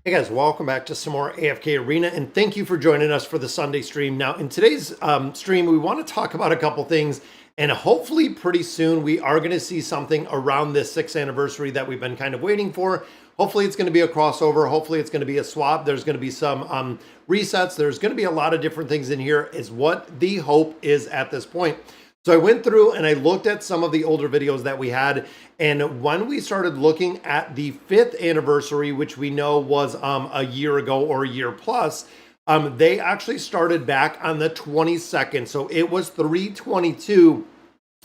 Hey guys, welcome back to some more AFK Arena, and thank you for joining us for the Sunday stream. Now, in today's stream, we want to talk about a couple things, and hopefully pretty soon we are going to see something around this 6th anniversary that we've been kind of waiting for. Hopefully it's going to be a crossover. Hopefully it's going to be a swap. There's going to be some resets. There's going to be a lot of different things in here is what the hope is at this point. So I went through and I looked at some of the older videos that we had. And when we started looking at the 5th anniversary, which we know was a year ago or a year plus, they actually started back on the 22nd. So it was 3/22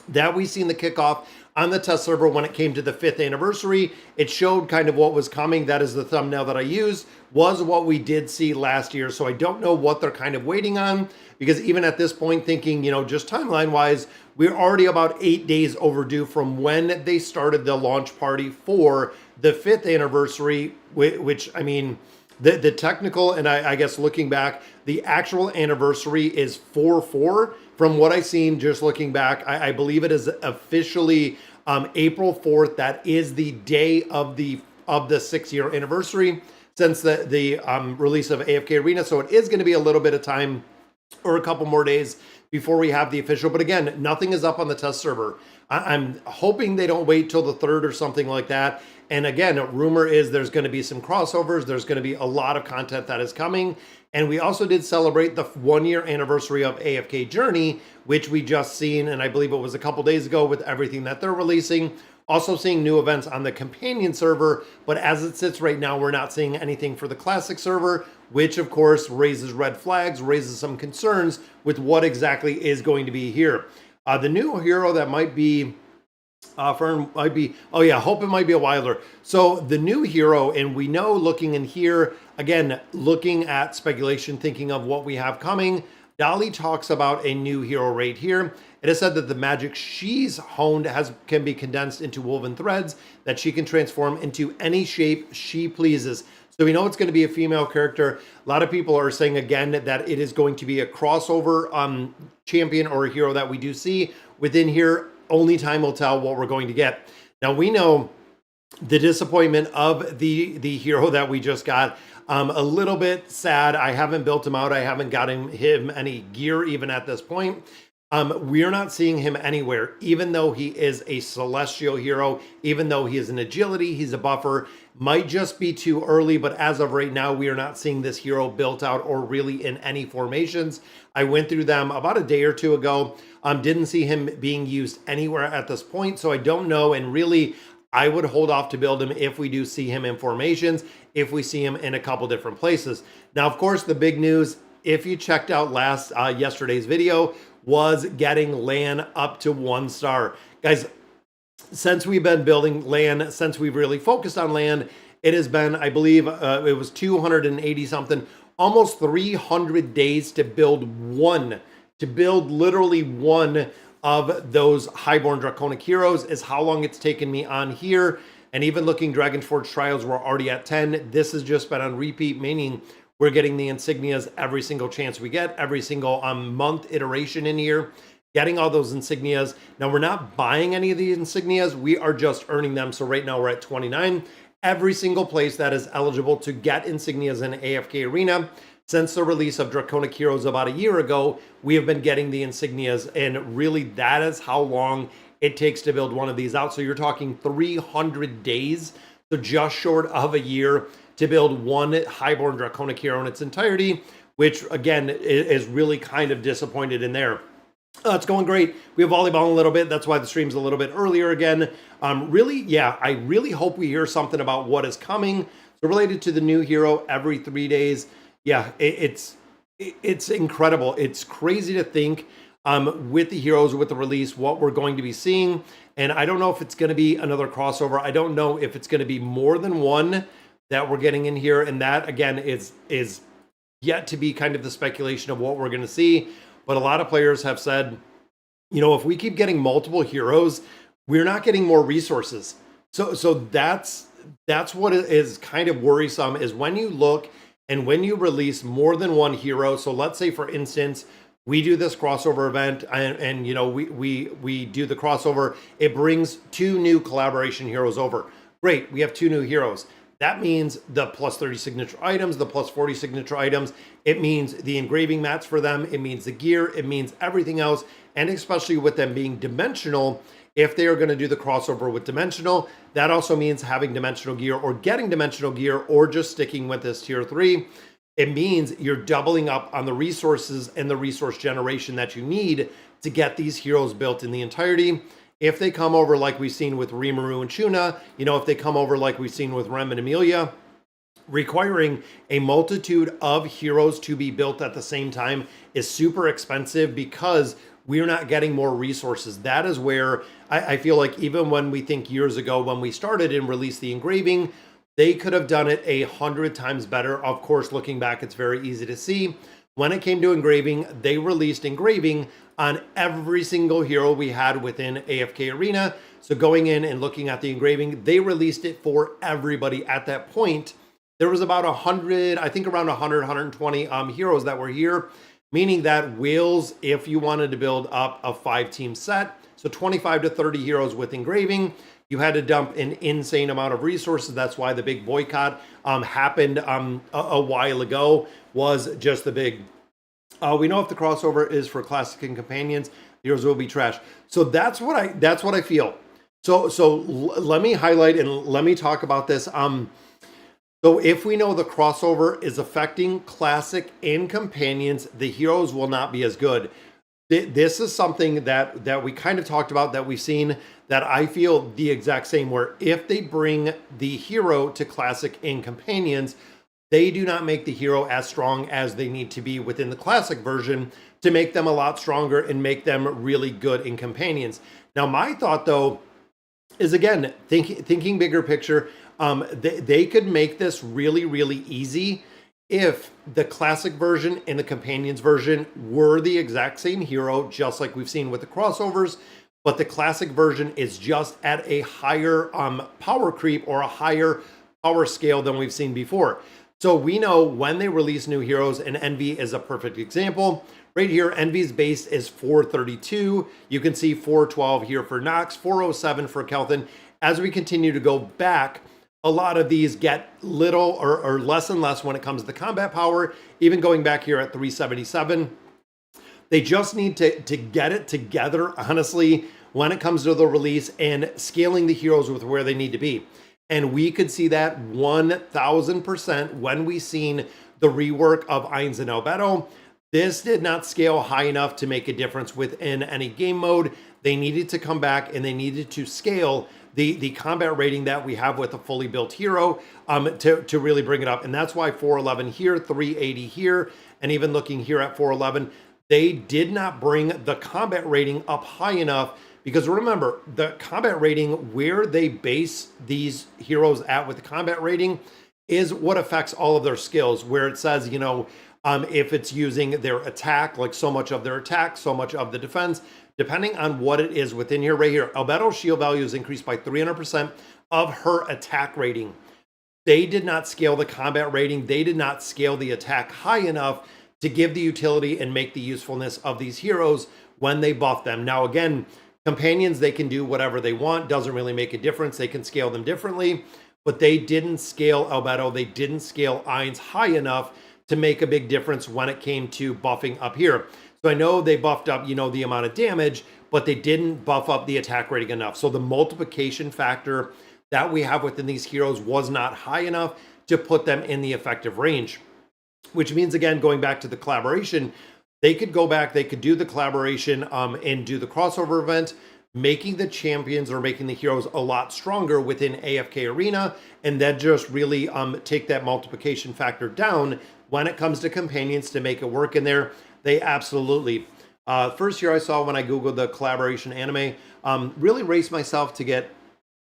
that we seen the kickoff on the test server when it came to the 5th anniversary. It showed kind of what was coming. That is the thumbnail that I used, was what we did see last year. So I don't know what they're kind of waiting on, because even at this point thinking, you know, just timeline wise, we're already about 8 days overdue from when they started the launch party for the 5th anniversary, which I mean, the technical, and I guess looking back, the actual anniversary is 4/4. From what I've seen, just looking back, I believe it is officially April 4th. That is the day of the 6-year anniversary since the release of AFK Arena. So it is going to be a little bit of time, or a couple more days before we have the official. But again, nothing is up on the test server. I'm hoping they don't wait till the 3rd or something like that. And again, rumor is there's going to be some crossovers. There's going to be a lot of content that is coming. And we also did celebrate the 1-year anniversary of AFK Journey, which we just seen, and I believe it was a couple days ago, with everything that they're releasing. Also seeing new events on the companion server, but as it sits right now, we're not seeing anything for the classic server, which of course raises red flags, raises some concerns with what exactly is going to be here. The new hero that might be Fern might be, oh yeah, hope it might be a Wilder. So the new hero, and we know looking in here, again, looking at speculation, thinking of what we have coming, Dolly talks about a new hero right here. It is said that the magic she's honed can be condensed into woven threads that she can transform into any shape she pleases. So we know it's going to be a female character. A lot of people are saying again that it is going to be a crossover champion or a hero that we do see within here. Only time will tell what we're going to get. Now we know the disappointment of the hero that we just got. A little bit sad. I haven't built him out. I haven't gotten him any gear even at this point. We're not seeing him anywhere, even though he is a celestial hero, even though he is an agility, he's a buffer. Might just be too early, but as of right now, we are not seeing this hero built out or really in any formations. I went through them about a day or two ago. Didn't see him being used anywhere at this point, so I don't know. And really, I would hold off to build him if we do see him in formations, if we see him in a couple different places. Now, of course, the big news, if you checked out yesterday's video, was getting LAN up to 1 star. Guys, since we've been building LAN, since we've really focused on LAN, it has been, I believe, it was 280 something, almost 300 days to build literally one of those highborn draconic heroes is how long it's taken me on here. And even looking Dragon's Forge trials, we're already at 10. This has just been on repeat, meaning we're getting the insignias every single chance we get, every single month iteration in here, getting all those insignias. Now, we're not buying any of the insignias. We are just earning them. So right now we're at 29. Every single place that is eligible to get insignias in AFK Arena. Since the release of Draconic Heroes about a year ago, we have been getting the insignias. And really, that is how long it takes to build one of these out. So you're talking 300 days. So just short of a year to build one highborn draconic hero in its entirety, which again is really kind of disappointed in there. It's going great. We have volleyball a little bit. That's why the stream's a little bit earlier again. Really, yeah, I really hope we hear something about what is coming. So related to the new hero every 3 days. Yeah, it's incredible. It's crazy to think with the heroes, with the release, what we're going to be seeing. And I don't know if it's going to be another crossover. I don't know if it's going to be more than one that we're getting in here, and that again is yet to be kind of the speculation of what we're going to see. But a lot of players have said, you know, if we keep getting multiple heroes, we're not getting more resources. So that's what is kind of worrisome, is when you look and when you release more than one hero. So let's say, for instance, we do this crossover event and you know, we do the crossover. It brings 2 new collaboration heroes over. Great, we have 2 new heroes. That means the plus 30 signature items, the plus 40 signature items. It means the engraving mats for them. It means the gear. It means everything else. And especially with them being dimensional, if they are going to do the crossover with dimensional, that also means having dimensional gear or getting dimensional gear or just sticking with this tier 3. It means you're doubling up on the resources and the resource generation that you need to get these heroes built in the entirety. If they come over like we've seen with Rimuru and Chuna, if they come over like we've seen with Rem and Amelia, requiring a multitude of heroes to be built at the same time is super expensive because we're not getting more resources. That is where I feel like even when we think years ago when we started and released the engraving, they could have done it 100 times better. Of course, looking back, it's very easy to see. When it came to engraving, they released engraving on every single hero we had within AFK Arena. So going in and looking at the engraving, they released it for everybody at that point. There was about 100, I think around 100, 120 heroes that were here, meaning that whales, if you wanted to build up a 5-team set, so 25 to 30 heroes with engraving, you had to dump an insane amount of resources. That's why the big boycott happened a while ago, was just the big, we know if the crossover is for classic and companions, heroes will be trash. So that's what I feel. So let me highlight and let me talk about this. So if we know the crossover is affecting classic and companions, the heroes will not be as good. This is something that we kind of talked about, that we've seen, that I feel the exact same, where if they bring the hero to classic and companions, they do not make the hero as strong as they need to be within the classic version to make them a lot stronger and make them really good in companions. Now, my thought though is, again, thinking bigger picture, they could make this really, really easy if the classic version and the companions version were the exact same hero, just like we've seen with the crossovers, but the classic version is just at a higher power creep or a higher power scale than we've seen before. So we know when they release new heroes, and Envy is a perfect example. Right here, Envy's base is 432. You can see 412 here for Nox, 407 for Kelthin. As we continue to go back, a lot of these get little or less and less when it comes to the combat power, even going back here at 377. They just need to get it together, honestly, when it comes to the release and scaling the heroes with where they need to be. And we could see that 1000% when we seen the rework of Ainz and Albedo. This did not scale high enough to make a difference within any game mode. They needed to come back and they needed to scale the combat rating that we have with a fully built hero to really bring it up. And that's why 411 here, 380 here, and even looking here at 411, they did not bring the combat rating up high enough, because remember, the combat rating, where they base these heroes at with the combat rating, is what affects all of their skills, where it says, if it's using their attack, like so much of their attack, so much of the defense, depending on what it is within here. Right here, Albedo's shield value is increased by 300% of her attack rating. They did not scale the combat rating. They did not scale the attack high enough to give the utility and make the usefulness of these heroes when they buff them. Now, again, companions, they can do whatever they want. Doesn't really make a difference. They can scale them differently, but they didn't scale Albedo. They didn't scale Ainz high enough to make a big difference when it came to buffing up here. So I know they buffed up, the amount of damage, but they didn't buff up the attack rating enough. So the multiplication factor that we have within these heroes was not high enough to put them in the effective range, which means, again, going back to the collaboration, they could go back, they could do the collaboration and do the crossover event, making the champions or making the heroes a lot stronger within AFK Arena, and then just really take that multiplication factor down when it comes to companions to make it work in there. They absolutely. First year I saw when I Googled the collaboration anime, really raced myself to get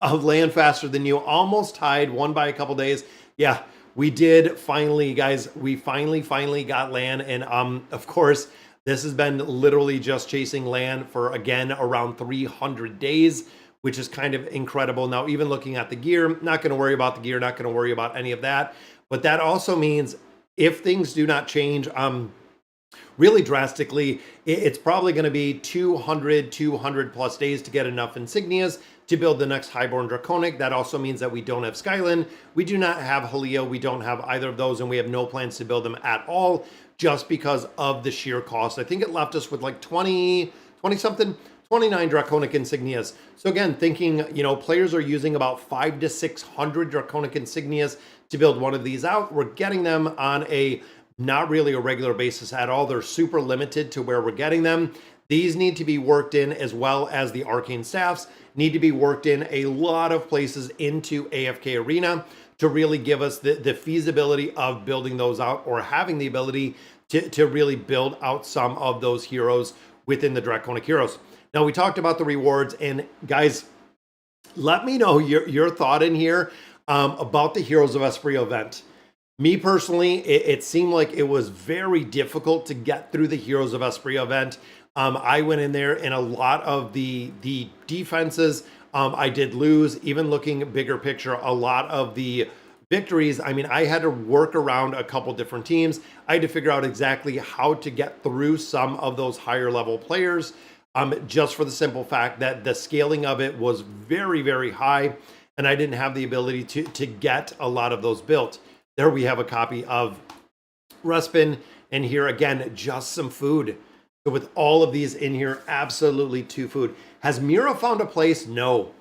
a land faster than you, almost tied, won by a couple days. Yeah, we did finally, guys, we finally got land. And of course, this has been literally just chasing land for, again, around 300 days, which is kind of incredible. Now, even looking at the gear, not going to worry about the gear, not going to worry about any of that. But that also means if things do not change, really drastically. It's probably going to be 200 plus days to get enough insignias to build the next Highborn Draconic. That also means that we don't have Skyland. We do not have Halea. We don't have either of those, and we have no plans to build them at all just because of the sheer cost. I think it left us with like 20 something, 29 Draconic insignias. So again, thinking, players are using about 500 to 600 Draconic insignias to build one of these out. We're getting them on a not really a regular basis at all. They're super limited to where we're getting them. These need to be worked in, as well as the arcane staffs need to be worked in a lot of places into AFK Arena to really give us the feasibility of building those out, or having the ability to really build out some of those heroes within the Draconic heroes. Now, we talked about the rewards, and guys, let me know your thought in here about the Heroes of Esprio event. Me personally, it seemed like it was very difficult to get through the Heroes of Esprio event. I went in there, and a lot of the defenses I did lose. Even looking bigger picture, a lot of the victories, I mean, I had to work around a couple different teams. I had to figure out exactly how to get through some of those higher level players, just for the simple fact that the scaling of it was very, very high, and I didn't have the ability to get a lot of those built. There we have a copy of Respin, and here again, just some food. So with all of these in here, absolutely 2 food. Has Mira found a place? No.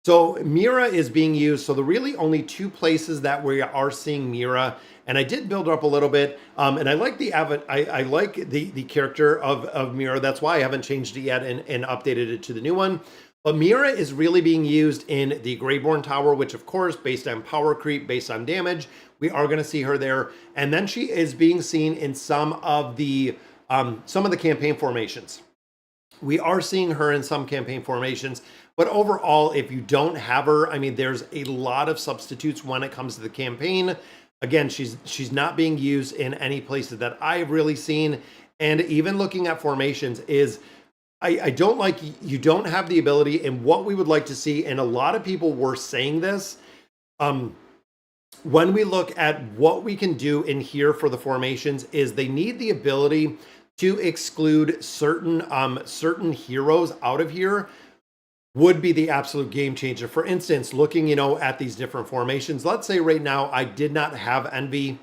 So Mira is being used. So the really only 2 places that we are seeing Mira, and I did build up a little bit, and I like the I like the character of Mira. That's why I haven't changed it yet and updated it to the new one. But Mira is really being used in the Greyborn Tower, which of course, based on power creep, based on damage, we are going to see her there. And then she is being seen in some of the campaign formations. We are seeing her in some campaign formations, but overall, if you don't have her, I mean, there's a lot of substitutes when it comes to the campaign. Again, she's not being used in any places that I've really seen. And even looking at formations is, I don't like, you don't have the ability, and what we would like to see, and a lot of people were saying this, when we look at what we can do in here for the formations, is they need the ability to exclude certain heroes out of here. Would be the absolute game changer. For instance, looking, at these different formations, let's say right now I did not have Envy.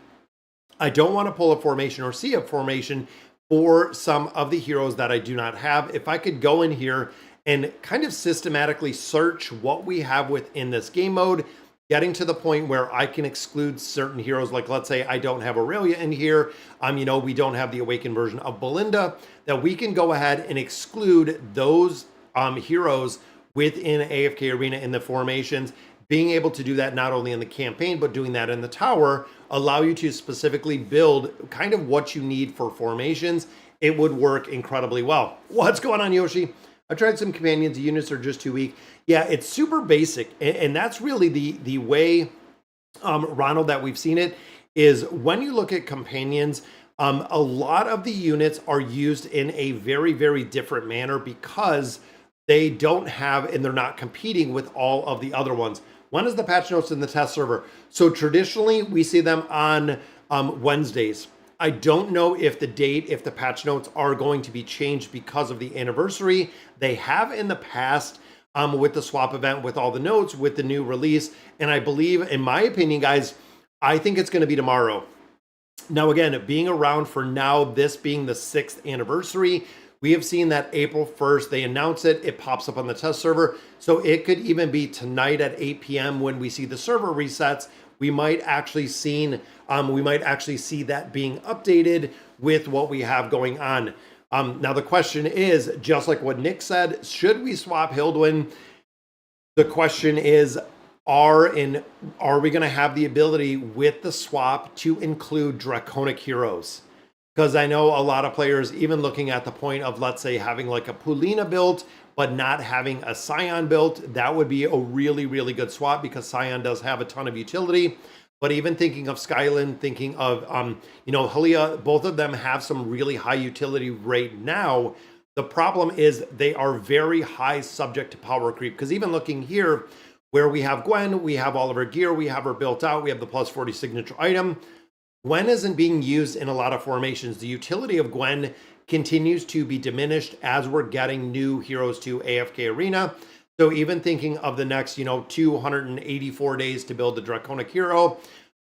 I don't want to pull a formation or see a formation for some of the heroes that I do not have. If I could go in here and kind of systematically search what we have within this game mode, getting to the point where I can exclude certain heroes, like let's say I don't have Aurelia in here, we don't have the awakened version of Belinda, that we can go ahead and exclude those heroes within AFK Arena in the formations. Being able to do that not only in the campaign, but doing that in the tower, allow you to specifically build kind of what you need for formations. It would work incredibly well. What's going on, Yoshi? I tried some companions. The units are just too weak. Yeah, it's super basic, and that's really the way, Ronald, that we've seen it, is when you look at companions, a lot of the units are used in a very, very different manner because they don't have, and they're not competing with all of the other ones. When is the patch notes in the test server? So traditionally, we see them on Wednesdays. I don't know if the patch notes are going to be changed because of the anniversary. They have in the past with the swap event, with all the notes, with the new release. And I believe, in my opinion, guys, I think it's going to be tomorrow. Now, again, being around for now, this being the 6th anniversary, we have seen that April 1st, they announce it, it pops up on the test server. So it could even be tonight at 8 p.m. when we see the server resets. We might actually see that being updated with what we have going on. Now the question is, just like what Nick said, should we swap Hildwin? The question is, are we going to have the ability with the swap to include Draconic heroes? Because I know a lot of players, even looking at the point of, let's say, having like a Pulina built, but not having a Scion built, that would be a really, really good swap because Scion does have a ton of utility. But even thinking of Skyland, thinking of, Halea, both of them have some really high utility right now. The problem is they are very high subject to power creep. Because even looking here, where we have Gwen, we have all of her gear, we have her built out, we have the +40 signature item. Gwen isn't being used in a lot of formations. The utility of Gwen continues to be diminished as we're getting new heroes to AFK Arena. So even thinking of the next, 284 days to build the Draconic hero,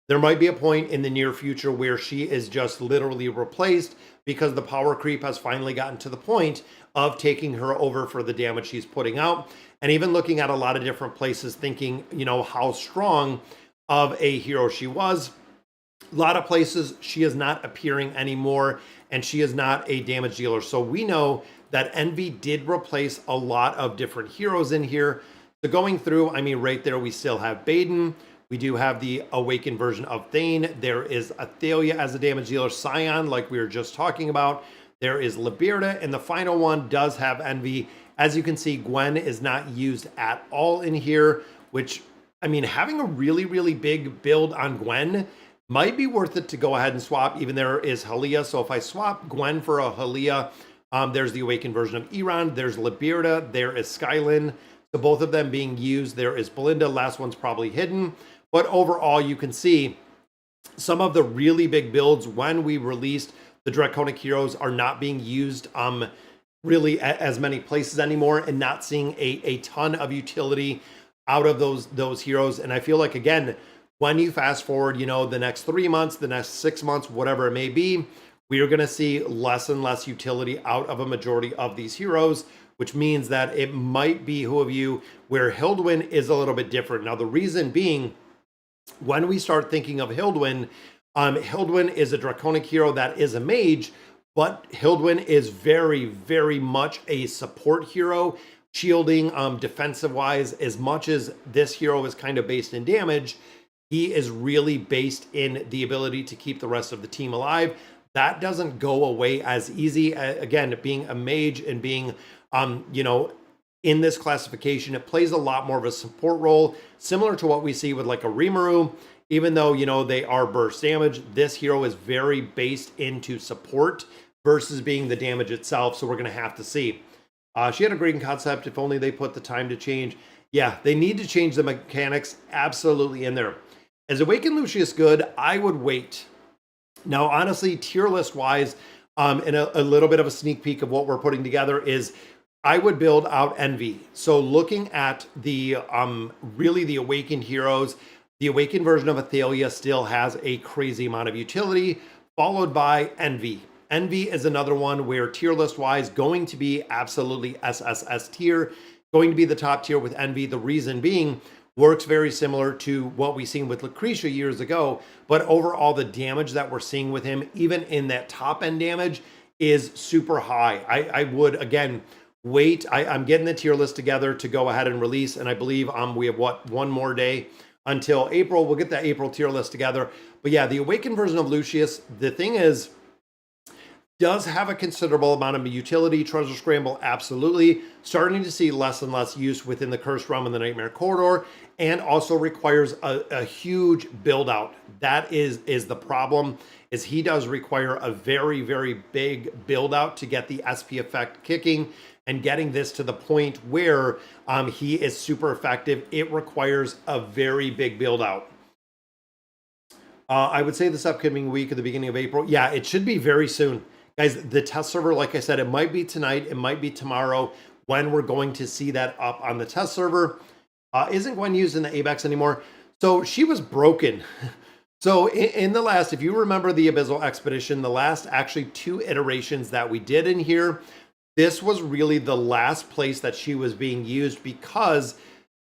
there might be a point in the near future where she is just literally replaced because the power creep has finally gotten to the point of taking her over for the damage she's putting out. And even looking at a lot of different places, thinking, how strong of a hero she was. A lot of places she is not appearing anymore, and she is not a damage dealer. So we know that Envy did replace a lot of different heroes in here. So going through, right there, we still have Baden. We do have the awakened version of Thane. There is Athalia as a damage dealer, Scion, like we were just talking about. There is Liberta, and the final one does have Envy. As you can see, Gwen is not used at all in here, which, having a really, really big build on Gwen might be worth it to go ahead and swap. Even there is Halia. So if I swap Gwen for a Halia, there's the awakened version of Iran. There's Liberta. There is Skylin. So both of them being used. There is Belinda. Last one's probably hidden. But overall, you can see some of the really big builds when we released the Draconic heroes are not being used really as many places anymore, and not seeing a ton of utility out of those heroes. And I feel like, again, when you fast forward, the next 3 months, the next 6 months, whatever it may be, we are going to see less and less utility out of a majority of these heroes, which means that it might behoove you where Hildwin is a little bit different. Now, the reason being, when we start thinking of Hildwin, Hildwin is a Draconic hero that is a mage, but Hildwin is very, very much a support hero, shielding, defensive-wise. As much as this hero is kind of based in damage, he is really based in the ability to keep the rest of the team alive. That doesn't go away as easy. Again, being a mage and being, in this classification, it plays a lot more of a support role, similar to what we see with like a Rimuru. Even though, they are burst damage, this hero is very based into support versus being the damage itself. So we're going to have to see. She had a great concept. If only they put the time to change. Yeah, they need to change the mechanics absolutely in there. Is Awakened Lucius good? I would wait. Now, honestly, tier list wise, and a little bit of a sneak peek of what we're putting together is I would build out Envy. So looking at the really the Awakened heroes, the Awakened version of Athalia still has a crazy amount of utility, followed by Envy. Envy is another one where tier list wise going to be absolutely SSS tier, going to be the top tier with Envy. The reason being, works very similar to what we seen with Lucretia years ago, but overall the damage that we're seeing with him, even in that top end damage, is super high. I would, again, wait. I'm getting the tier list together to go ahead and release, and I believe we have one more day until April. We'll get that April tier list together. But yeah, the Awakened version of Lucius, the thing is, does have a considerable amount of utility. Treasure Scramble, absolutely. Starting to see less and less use within the Cursed Realm and the Nightmare Corridor, and also requires a huge build out. That is the problem, is he does require a very, very big build out to get the SP effect kicking and getting this to the point where he is super effective. It requires a very big build out. I would say this upcoming week at the beginning of April. Yeah, it should be very soon. Guys, the test server, like I said, it might be tonight, it might be tomorrow when we're going to see that up on the test server. Isn't Gwen used in the ABEX anymore? So she was broken. So in the last, if you remember the Abyssal Expedition, the last actually 2 iterations that we did in here, this was really the last place that she was being used because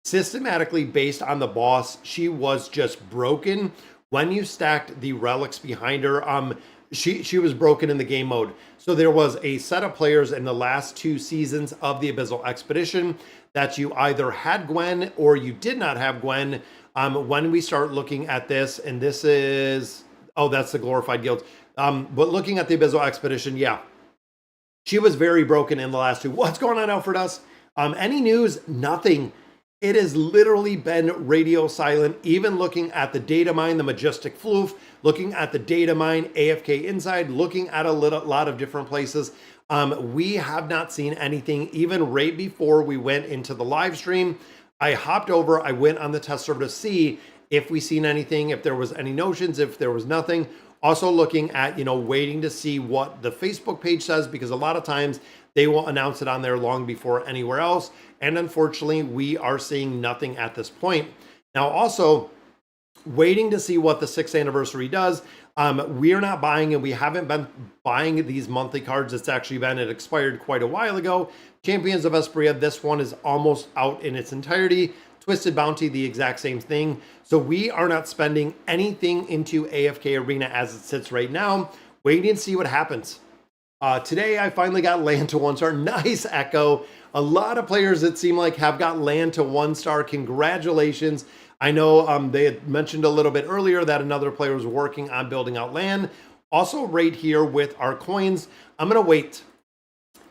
systematically based on the boss, she was just broken. When you stacked the relics behind her, she was broken in the game mode. So there was a set of players in the last 2 seasons of the Abyssal Expedition that you either had Gwen or you did not have Gwen. When we start looking at this, and this is, that's the Glorified Guilds. But looking at the Abyssal Expedition, yeah, she was very broken in the last 2. What's going on, Alfred Us? Any news? Nothing. It has literally been radio silent. Even looking at the data mine, the Majestic Floof, looking at the data mine, AFK Inside, looking at a lot of different places. We have not seen anything. Even right before we went into the live stream, I hopped over, I went on the test server to see if we seen anything, if there was any notions, if there was nothing. Also looking at, waiting to see what the Facebook page says, because a lot of times they will announce it on there long before anywhere else. And unfortunately, we are seeing nothing at this point. Now, also waiting to see what the 6th anniversary does. We are not buying, and we haven't been buying these monthly cards. It expired quite a while ago. Champions of Espria, this one is almost out in its entirety. Twisted Bounty, the exact same thing. So we are not spending anything into AFK Arena as it sits right now. Waiting to see what happens. Today, I finally got land to 1-star. Nice, Echo. A lot of players, it seemed like, have got land to 1-star. Congratulations. I know they had mentioned a little bit earlier that another player was working on building out land. Also, right here with our coins, I'm going to wait.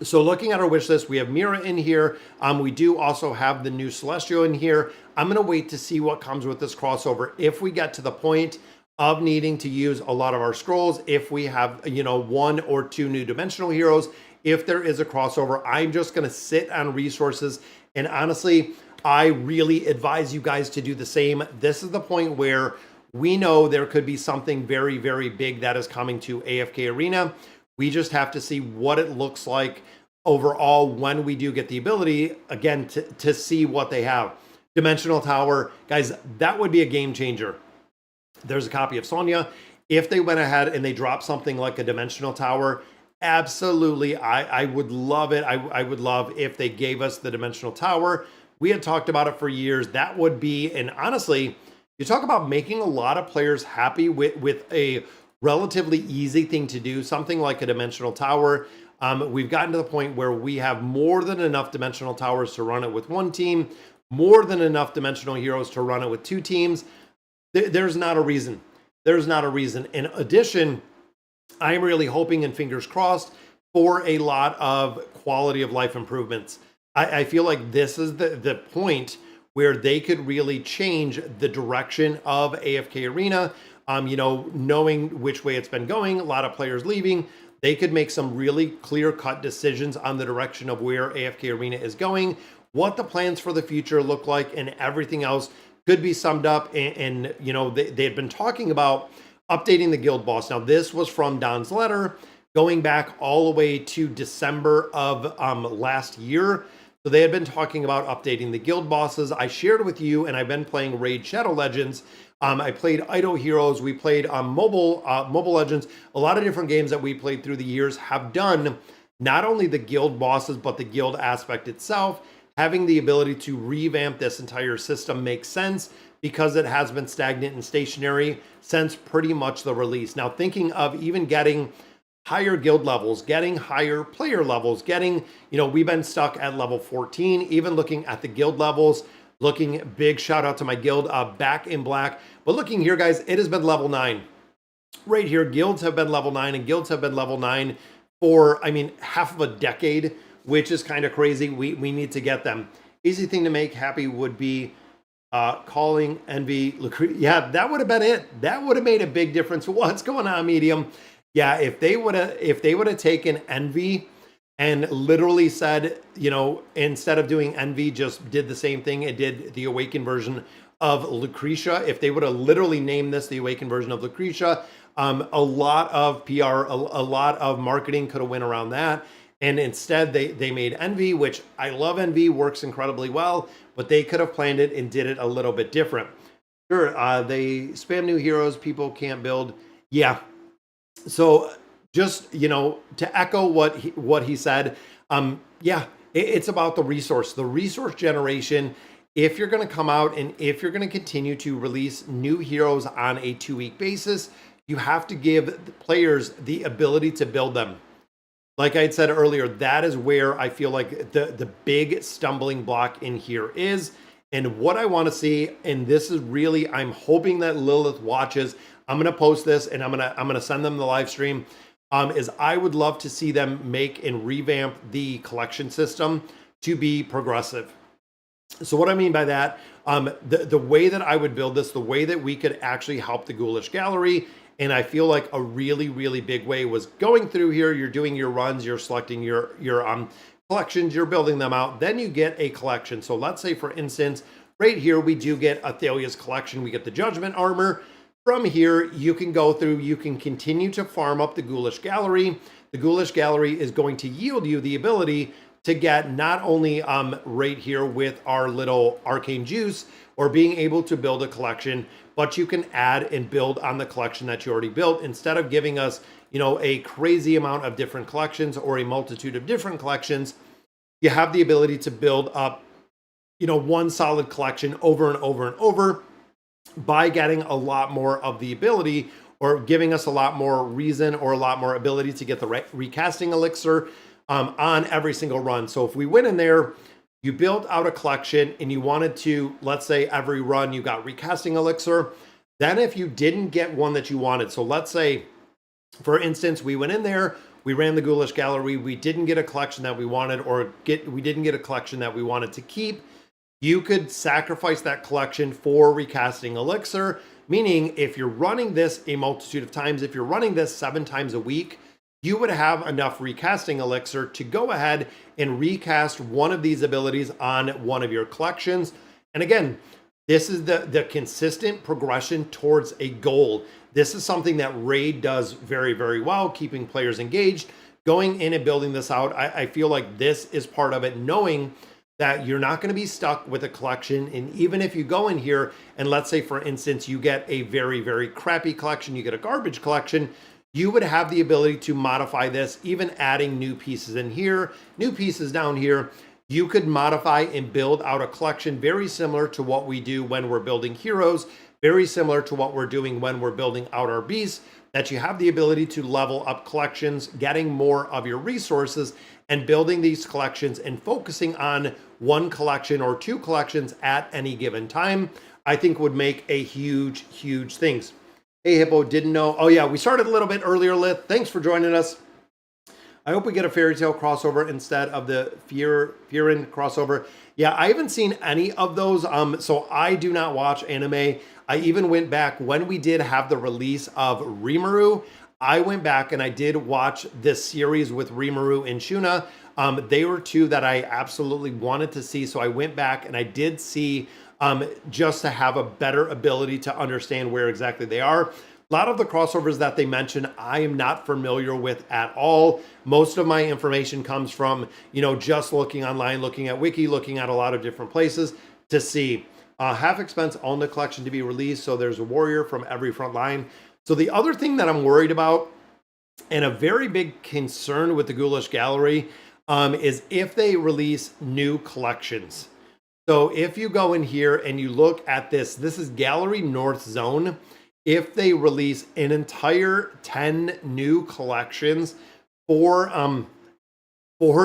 So looking at our wish list, we have Mira in here. We do also have the new Celestial in here. I'm going to wait to see what comes with this crossover. If we get to the point of needing to use a lot of our scrolls, if we have, 1 or 2 new dimensional heroes, if there is a crossover, I'm just going to sit on resources. And honestly, I really advise you guys to do the same. This is the point where we know there could be something very, very big that is coming to AFK Arena. We just have to see what it looks like overall when we do get the ability, again, to see what they have. Dimensional Tower, guys, that would be a game changer. There's a copy of Sonya. If they went ahead and they dropped something like a Dimensional Tower, absolutely, I would love it. I would love if they gave us the Dimensional Tower. We had talked about it for years. That would be, and honestly, you talk about making a lot of players happy with a relatively easy thing to do, something like a Dimensional Tower. We've gotten to the point where we have more than enough Dimensional Towers to run it with 1 team, more than enough Dimensional Heroes to run it with 2 teams. There's not a reason. There's not a reason. In addition, I'm really hoping, and fingers crossed, for a lot of quality of life improvements. I feel like this is the point where they could really change the direction of AFK Arena. Knowing which way it's been going, a lot of players leaving, they could make some really clear-cut decisions on the direction of where AFK Arena is going, what the plans for the future look like, and everything else could be summed up. And they had been talking about updating the guild boss. Now, this was from Don's letter going back all the way to December of last year. So they had been talking about updating the guild bosses. I shared with you, and I've been playing Raid Shadow Legends. I played Idle Heroes. We played Mobile Legends. A lot of different games that we played through the years have done not only the guild bosses, but the guild aspect itself. Having the ability to revamp this entire system makes sense because it has been stagnant and stationary since pretty much the release. Now, thinking of even getting higher guild levels, getting higher player levels, we've been stuck at level 14, even looking at the guild levels, big shout out to my guild, Back in Black. But looking here, guys, it has been level 9. Right here, guilds have been level 9, and guilds have been level 9 for, half of a decade, which is kind of crazy. We need to get them. Easy thing to make happy would be calling Envy Lucretia. Yeah, that would have been it. That would have made a big difference. What's going on, Medium? Yeah, if they would have taken Envy and literally said, instead of doing Envy, just did the same thing and did the Awakened version of Lucretia. If they would have literally named this the Awakened version of Lucretia, a lot of PR, a lot of marketing could have went around that. And instead, they made Envy, which I love. Envy works incredibly well, but they could have planned it and did it a little bit different. Sure, they spam new heroes. People can't build. Yeah. So just, to echo what he said, it's about the resource generation. If you're going to come out and if you're going to continue to release new heroes on a 2-week basis, you have to give the players the ability to build them. Like I had said earlier, that is where I feel like the big stumbling block in here is. And what I want to see, and this is really, I'm hoping that Lilith watches. I'm going to post this and I'm going to send them the live stream. Is I would love to see them make and revamp the collection system to be progressive. So what I mean by that, the way that I would build this, the way that we could actually help the Ghoulish Gallery, and I feel like a really, really big way was going through here. You're doing your runs, you're selecting your collections, you're building them out. Then you get a collection. So let's say, for instance, right here, we do get Athalia's collection. We get the Judgment Armor. From here, you can go through, you can continue to farm up the Ghoulish Gallery. The Ghoulish Gallery is going to yield you the ability to get not only right here with our little arcane juice or being able to build a collection, but you can add and build on the collection that you already built instead of giving us, you know, a crazy amount of different collections or a multitude of different collections. You have the ability to build up, you know, one solid collection over and over and over by getting a lot more of the ability or giving us a lot more reason or a lot more ability to get the recasting elixir on every single run. So if we went in there, you built out a collection and you wanted to, let's say every run you got recasting elixir, then if you didn't get one that you wanted, so let's say, for instance, we went in there, we ran the Ghoulish Gallery, we didn't get a collection that we wanted or we didn't get a collection that we wanted to keep, you could sacrifice that collection for recasting elixir, meaning if you're running this a multitude of times, if you're running this 7 times a week, you would have enough recasting elixir to go ahead and recast one of these abilities on one of your collections. And again, this is the consistent progression towards a goal. This is something that Raid does very, very well, keeping players engaged. Going in and building this out, I feel like this is part of it, knowing that you're not going to be stuck with a collection. And even if you go in here and let's say, for instance, you get a very, very crappy collection, you get a garbage collection, you would have the ability to modify this, even adding new pieces in here, new pieces down here. You could modify and build out a collection very similar to what we do when we're building heroes, very similar to what we're doing when we're building out our beasts, that you have the ability to level up collections, getting more of your resources and building these collections and focusing on one collection or 2 collections at any given time, I think would make a huge, huge things. Hey, Hippo, didn't know. Oh yeah, we started a little bit earlier, Lith. Thanks for joining us. I hope we get a fairy tale crossover instead of the Furry crossover. Yeah, I haven't seen any of those. So I do not watch anime. I even went back when we did have the release of Rimuru. I went back and I did watch this series with Rimuru and Shuna. They were 2 that I absolutely wanted to see. So I went back and I did see just to have a better ability to understand where exactly they are. A lot of the crossovers that they mention, I am not familiar with at all. Most of my information comes from, you know, just looking online, looking at Wiki, looking at a lot of different places to see. Half expense on the collection to be released. So there's a warrior from every front line. So the other thing that I'm worried about and a very big concern with the Ghoulish Gallery is if they release new collections. So if you go in here and you look at this is Gallery North Zone. If they release an entire 10 new collections for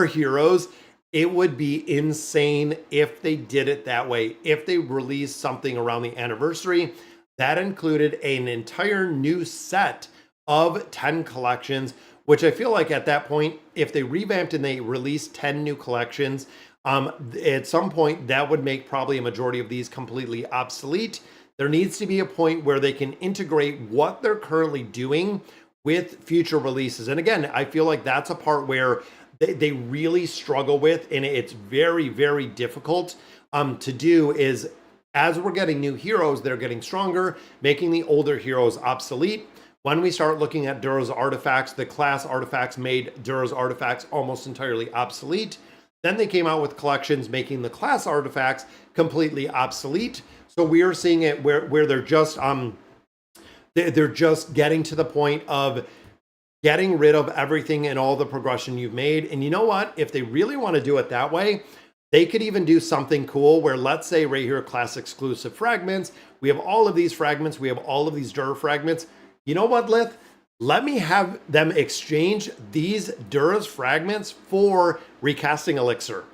heroes, it would be insane if they did it that way. If they released something around the anniversary that included an entire new set of 10 collections, which I feel like at that point, if they revamped and they released 10 new collections, at some point that would make probably a majority of these completely obsolete. There needs to be a point where they can integrate what they're currently doing with future releases. And again, I feel like that's a part where they really struggle with, and it's very, very difficult to do, is as we're getting new heroes, they're getting stronger, making the older heroes obsolete. When we start looking at Dura's artifacts, the class artifacts made Dura's artifacts almost entirely obsolete. Then they came out with collections making the class artifacts completely obsolete. So we are seeing it where they're just getting to the point of getting rid of everything and all the progression you've made. And you know what? If they really want to do it that way, they could even do something cool where, let's say right here, class exclusive fragments. We have all of these fragments. We have all of these Dura fragments. You know what, Lith? Let me have them exchange these Dura's fragments for recasting elixir.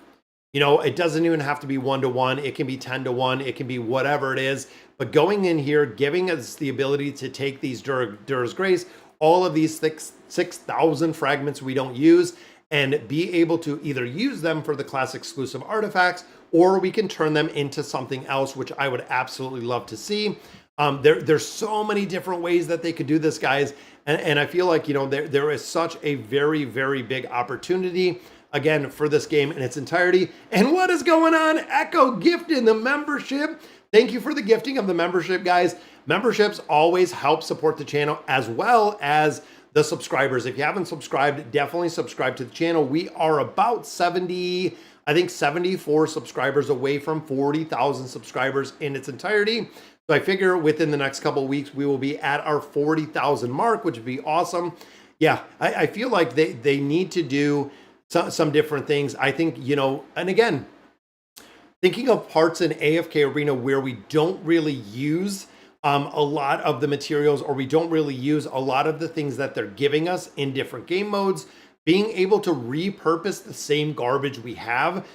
You know, it doesn't even have to be 1-to-1. It can be 10-to-1. It can be whatever it is. But going in here, giving us the ability to take these Dura's Grace, all of these 6,000 fragments we don't use, and be able to either use them for the class exclusive artifacts, or we can turn them into something else, which I would absolutely love to see. There's so many different ways that they could do this, guys. And I feel like, you know, there is such a very, very big opportunity, again, for this game in its entirety. And what is going on? Echo gifted the membership. Thank you for the gifting of the membership, guys. Memberships always help support the channel as well as the subscribers. If you haven't subscribed, definitely subscribe to the channel. We are about 70, I think 74 subscribers away from 40,000 subscribers in its entirety. So I figure within the next couple of weeks, we will be at our 40,000 mark, which would be awesome. Yeah, I feel like they need to do some different things. I think, you know, and again, thinking of parts in AFK Arena where we don't really use a lot of the materials, or we don't really use a lot of the things that they're giving us in different game modes, being able to repurpose the same garbage we have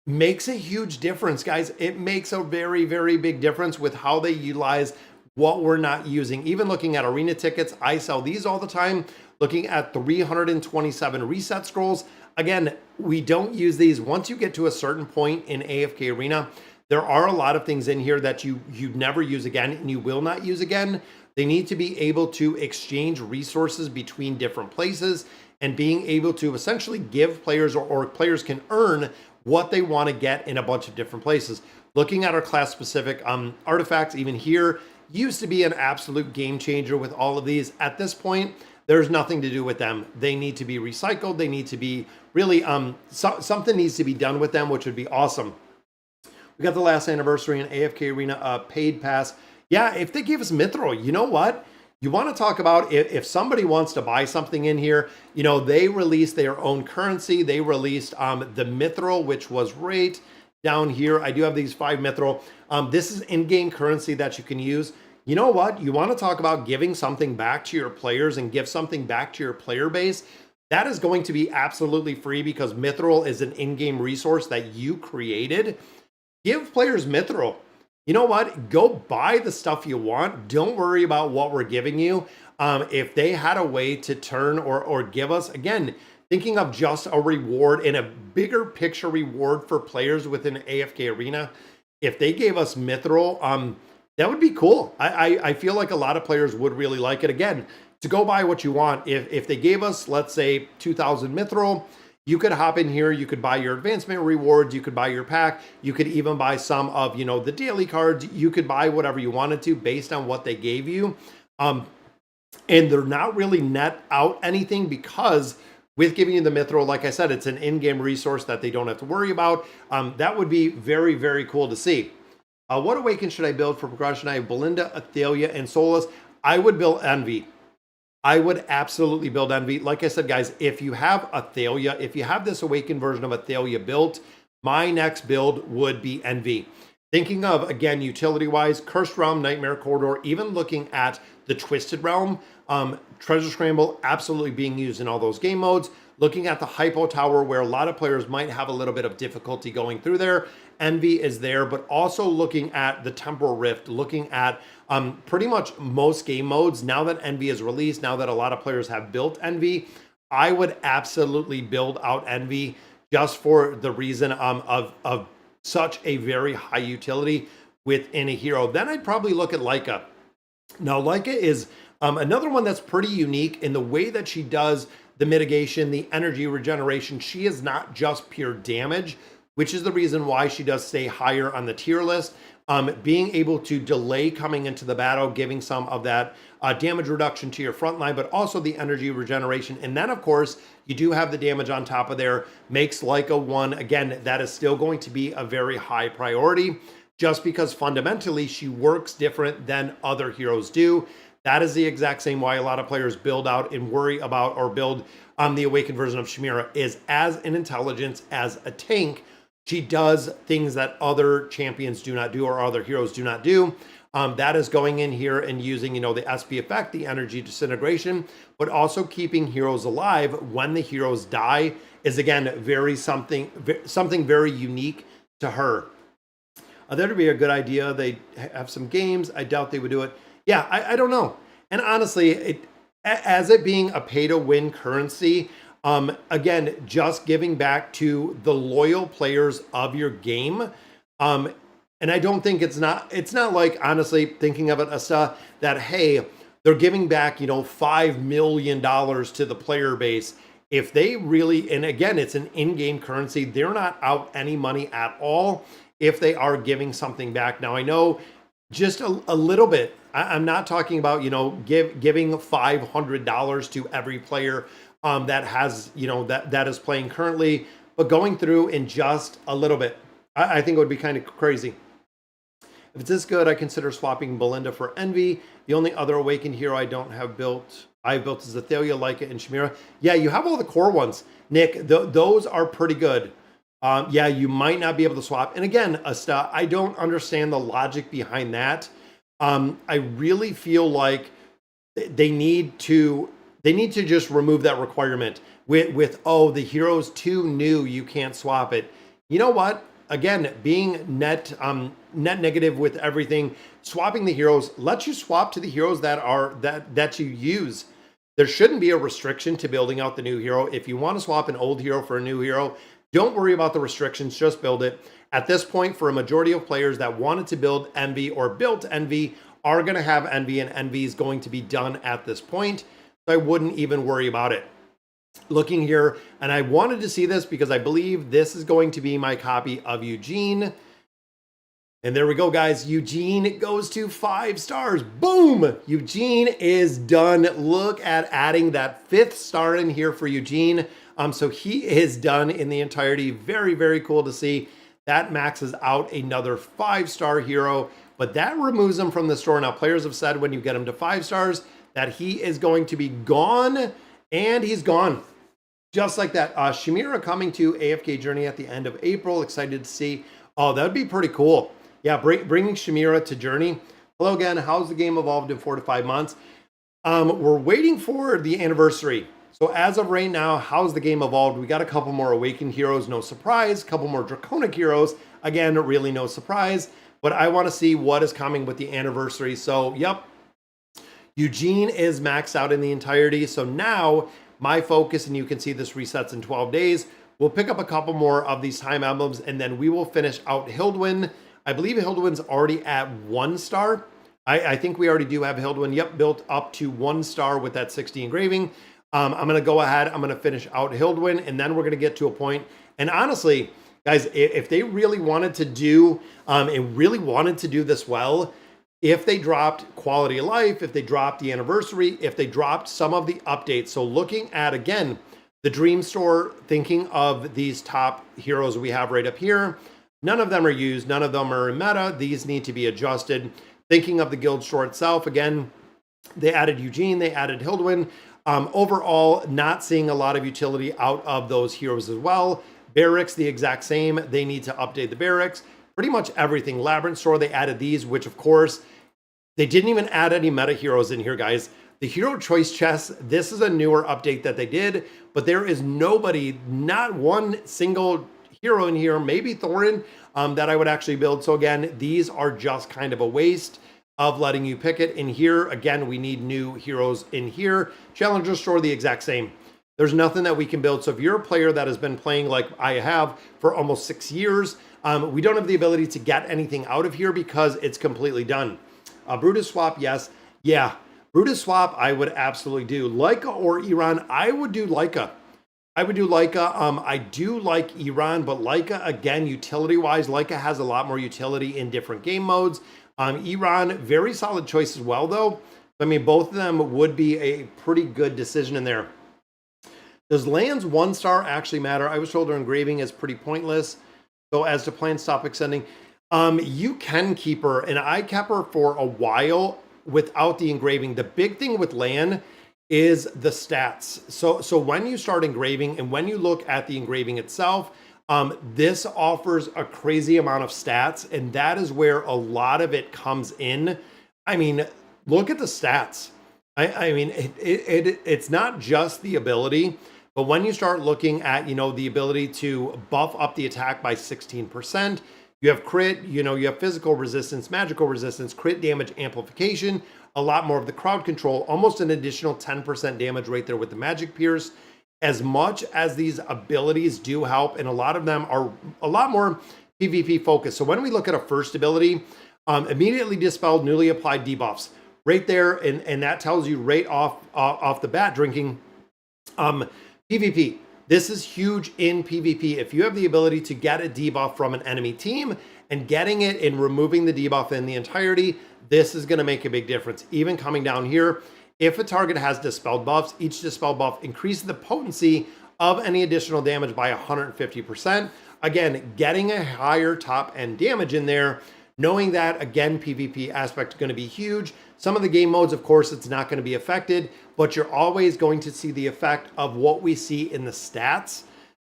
makes a huge difference, guys. It makes a very, very big difference with how they utilize what we're not using. Even looking at arena tickets, I sell these all the time. Looking at 327 reset scrolls. Again, we don't use these. Once you get to a certain point in AFK Arena, there are a lot of things in here that you'd never use again and you will not use again. They need to be able to exchange resources between different places and being able to essentially give players, or players can earn what they want to get in a bunch of different places. Looking at our class specific artifacts, even here, used to be an absolute game changer with all of these. At this point, there's nothing to do with them. They need to be recycled. They need to be really, something needs to be done with them, which would be awesome. We got the last anniversary in AFK Arena paid pass. Yeah, if they give us Mithril, you know what? You want to talk about if somebody wants to buy something in here, you know, they released their own currency. They released the Mithril, which was right down here. I do have these 5 Mithril. This is in-game currency that you can use. You know what? You want to talk about giving something back to your players and give something back to your player base. That is going to be absolutely free because Mithril is an in-game resource that you created. Give players Mithril. You know what? Go buy the stuff you want. Don't worry about what we're giving you. If they had a way to turn or give us, again, thinking of just a reward in a bigger picture reward for players within AFK Arena, if they gave us Mithril, that would be cool. I feel like a lot of players would really like it. Again, to go buy what you want. If they gave us, let's say, 2,000 Mithril, you could hop in here, you could buy your advancement rewards, you could buy your pack, you could even buy some of, you know, the daily cards, you could buy whatever you wanted to based on what they gave you. And they're not really net out anything because with giving you the Mithril, like I said, it's an in-game resource that they don't have to worry about. That would be very, very cool to see. What Awaken should I build for progression? I have Belinda, Athalia, and Solus. I would build Envy. I would absolutely build Envy. Like I said, guys, if you have Athalia, if you have this Awakened version of Athalia built, my next build would be Envy. Thinking of, again, utility-wise, Cursed Realm, Nightmare Corridor, even looking at the Twisted Realm, Treasure Scramble absolutely being used in all those game modes. Looking at the Hippo Tower, where a lot of players might have a little bit of difficulty going through there, Envy is there, but also looking at the Temporal Rift, looking at pretty much most game modes. Now that Envy is released, now that a lot of players have built Envy, I would absolutely build out Envy just for the reason of such a very high utility within a hero. Then I'd probably look at Leica. Now, Leica is another one that's pretty unique in the way that she does the mitigation, the energy regeneration. She is not just pure damage, which is the reason why she does stay higher on the tier list. Being able to delay coming into the battle, giving some of that damage reduction to your front line, but also the energy regeneration. And then, of course, you do have the damage on top of there. Makes Leica one, again, that is still going to be a very high priority, just because fundamentally she works different than other heroes do. That is the exact same why a lot of players build out and worry about or build the Awakened version of Chimera, is as an intelligence, as a tank. She does things that other champions do not do or other heroes do not do. That is going in here and using, you know, the SP effect, the energy disintegration, but also keeping heroes alive when the heroes die is, again, something very unique to her. That would be a good idea. They have some games. I doubt they would do it. Yeah, I don't know. And honestly, as it being a pay-to-win currency, again, just giving back to the loyal players of your game. And I don't think it's not like, honestly, thinking of it, Asta, that, hey, they're giving back, you know, $5 million to the player base. If they really, and again, it's an in-game currency, they're not out any money at all. if they are giving something back. Now, I know just a little bit. I'm not talking about, giving $500 to every player that has, that is playing currently, but going through in just a little bit. I think it would be kind of crazy. If it's this good, I consider swapping Belinda for Envy. The only other Awakened hero I have built is Athalia, Leica, and Chimera. Yeah, you have all the core ones, Nick. Those are pretty good. Yeah, you might not be able to swap. And again, Asta, I don't understand the logic behind that. I really feel like they need to just remove that requirement with oh, the hero's too new, you can't swap it. You know what? Again, being net negative with everything, swapping the heroes lets you swap to the heroes that you use. There shouldn't be a restriction to building out the new hero. If you want to swap an old hero for a new hero, don't worry about the restrictions, just build it. At this point, for a majority of players that wanted to build Envy or built Envy are going to have Envy, and Envy is going to be done at this point. So I wouldn't even worry about it. Looking here, and I wanted to see this because I believe this is going to be my copy of Eugene. And there we go, guys. Eugene goes to 5 stars. Boom! Eugene is done. Look at adding that 5th star in here for Eugene. So he is done in the entirety. Very, very cool to see. That maxes out another 5-star hero, but that removes him from the store. Now, players have said when you get him to 5 stars that he is going to be gone, and he's gone. Just like that. Chimera coming to AFK Journey at the end of April. Excited to see. Oh, that would be pretty cool. Yeah, bringing Chimera to Journey. Hello again. How's the game evolved in 4 to 5 months? We're waiting for the anniversary. So as of right now, how's the game evolved? We got a couple more Awakened heroes, no surprise. A couple more Draconic heroes. Again, really no surprise. But I want to see what is coming with the anniversary. So, yep. Eugene is maxed out in the entirety. So now my focus, and you can see this resets in 12 days. We'll pick up a couple more of these time emblems, and then we will finish out Hildwin. I believe Hildwin's already at 1 star. I think we already do have Hildwin. Yep, built up to 1 star with that 60 engraving. I'm going to go ahead. I'm going to finish out Hildwin, and then we're going to get to a point. And honestly, guys, if they really wanted to do, this well, if they dropped quality of life, if they dropped the anniversary, if they dropped some of the updates. So looking at, again, the Dream Store, thinking of these top heroes we have right up here, none of them are used. None of them are in meta. These need to be adjusted. Thinking of the Guild Store itself, again, they added Eugene, they added Hildwin. Overall, not seeing a lot of utility out of those heroes as well. Barracks, the exact same. They need to update the barracks. Pretty much everything. Labyrinth Store, they added these, which of course, they didn't even add any meta heroes in here, guys. The Hero Choice Chest, this is a newer update that they did, but there is nobody, not one single hero in here, maybe Thorin, that I would actually build. So again, these are just kind of a waste of letting you pick it. In here, again, we need new heroes in here. Challenger Store, the exact same. There's nothing that we can build. So if you're a player that has been playing like I have for almost 6 years, we don't have the ability to get anything out of here because it's completely done. Brutus Swap, yes. Yeah, Brutus Swap, I would absolutely do. Leica or Iran, I would do Leica. I would do Leica. I do like Iran, but Leica, again, utility-wise, Leica has a lot more utility in different game modes. Iran, very solid choice as well, though. I mean, both of them would be a pretty good decision in there. Does lands 1 star actually matter? I was told their engraving is pretty pointless. So as to plan, stop extending. You can keep her, and I kept her for a while without the engraving. The big thing with land is the stats. So when you start engraving and when you look at the engraving itself, this offers a crazy amount of stats, and that is where a lot of it comes in. I mean, look at the stats. I mean, it's not just the ability, but when you start looking at, the ability to buff up the attack by 16%, you have crit, you have physical resistance, magical resistance, crit damage amplification, a lot more of the crowd control, almost an additional 10% damage right there with the magic pierce. As much as these abilities do help, and a lot of them are a lot more PvP focused. So when we look at a first ability, immediately dispelled newly applied debuffs right there, and that tells you right off the bat, drinking PvP. This is huge in PvP. If you have the ability to get a debuff from an enemy team and getting it and removing the debuff in the entirety, this is going to make a big difference. Even coming down here, if a target has dispelled buffs, each dispelled buff increases the potency of any additional damage by 150%. Again, getting a higher top end damage in there, knowing that, again, PvP aspect is going to be huge. Some of the game modes, of course, it's not going to be affected, but you're always going to see the effect of what we see in the stats,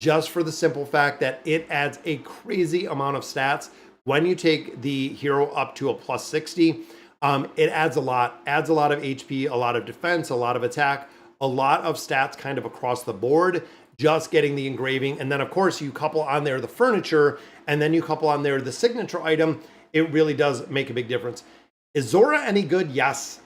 just for the simple fact that it adds a crazy amount of stats. When you take the hero up to a plus 60, it adds a lot of HP, a lot of defense, a lot of attack, a lot of stats kind of across the board, just getting the engraving. And then, of course, you couple on there the furniture, and then you couple on there the signature item. It really does make a big difference. Is Zora any good? Yes.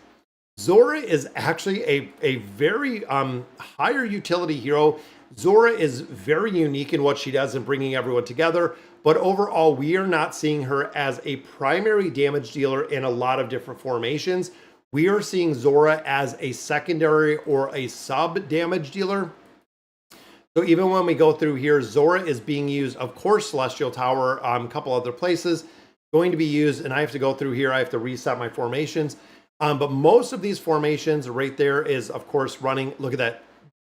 Zora is actually a very higher utility hero. Zora is very unique in what she does in bringing everyone together, but overall, we are not seeing her as a primary damage dealer in a lot of different formations. We are seeing Zora as a secondary or a sub damage dealer. So even when we go through here, Zora is being used, of course, Celestial Tower, a couple other places, going to be used, and I have to go through here, I have to reset my formations. But most of these formations right there is, of course, running, look at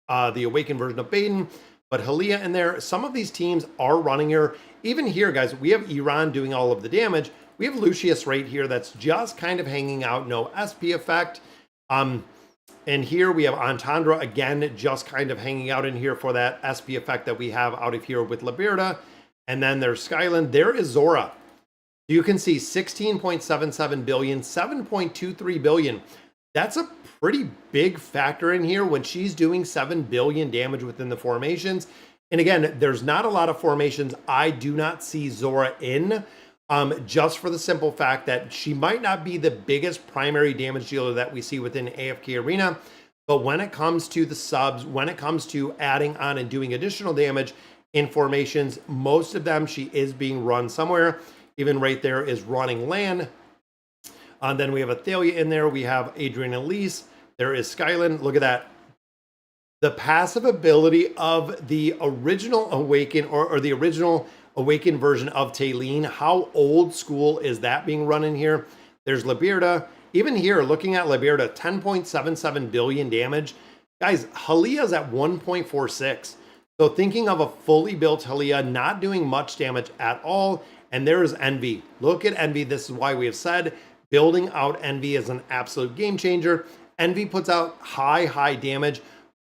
that, the Awakened version of Baden, but Halia in there. Some of these teams are running her. Even here, guys, we have Iran doing all of the damage. We have Lucius right here that's just kind of hanging out, no SP effect. And here we have Entendre, again, just kind of hanging out in here for that SP effect that we have out of here with Liberta. And then there's Skyland. There is Zora. You can see 16.77 billion, 7.23 billion. That's a pretty big factor in here when she's doing 7 billion damage within the formations. And again, there's not a lot of formations I do not see Zora in, just for the simple fact that she might not be the biggest primary damage dealer that we see within AFK Arena. But when it comes to the subs, when it comes to adding on and doing additional damage in formations, most of them she is being run somewhere. Even right there is running Lan. Then we have Athalia in there. We have Adrian Elise. There is Skyland. Look at that. The passive ability of the original Awaken or the original Awakened version of Taylene. How old school is that being run in here? There's Liberta. Even here, looking at Liberta, 10.77 billion damage. Guys, Halia's at 1.46. So thinking of a fully built Halia, not doing much damage at all. And there's Envy. Look at Envy. This is why we have said building out Envy is an absolute game changer. Envy puts out high damage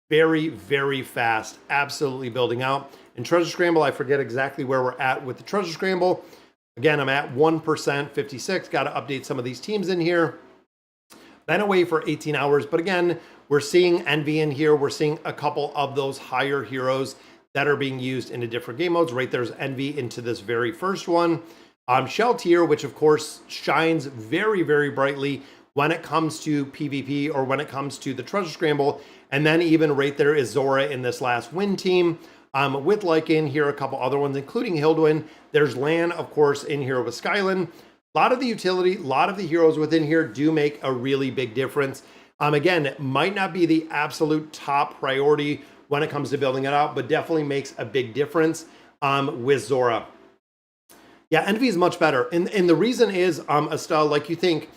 very, very fast. Absolutely building out. And Treasure Scramble, I forget exactly where we're at with the Treasure Scramble. Again, I'm at 1%, 56. Got to update some of these teams in here. Been away for 18 hours. But again, we're seeing Envy in here. We're seeing a couple of those higher heroes that are being used into different game modes. Right there's Envy into this very first one. Shell Tier, which of course shines very, very brightly when it comes to PvP or when it comes to the Treasure Scramble. And then even right there is Zora in this last win team. With Lycan here, a couple other ones, including Hildwin. There's Lan, of course, in here with Skyland. A lot of the utility, a lot of the heroes within here do make a really big difference. Again, it might not be the absolute top priority when it comes to building it out, but definitely makes a big difference with Zora. Yeah, Envy is much better. And the reason is, Estelle, like you think,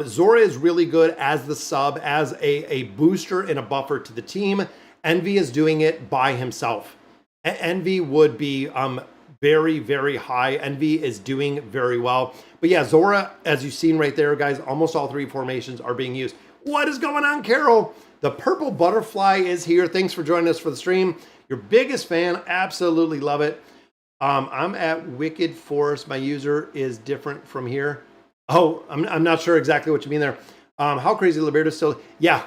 Zora is really good as the sub, as a booster and a buffer to the team. Envy is doing it by himself. Envy would be very, very high. Envy is doing very well. But yeah, Zora, as you've seen right there, guys, almost all three formations are being used. What is going on, Carol? The purple butterfly is here. Thanks for joining us for the stream. Your biggest fan. Absolutely love it. I'm at Wicked Forest. My user is different from here. Oh, I'm not sure exactly what you mean there. How crazy Liberta still? Yeah,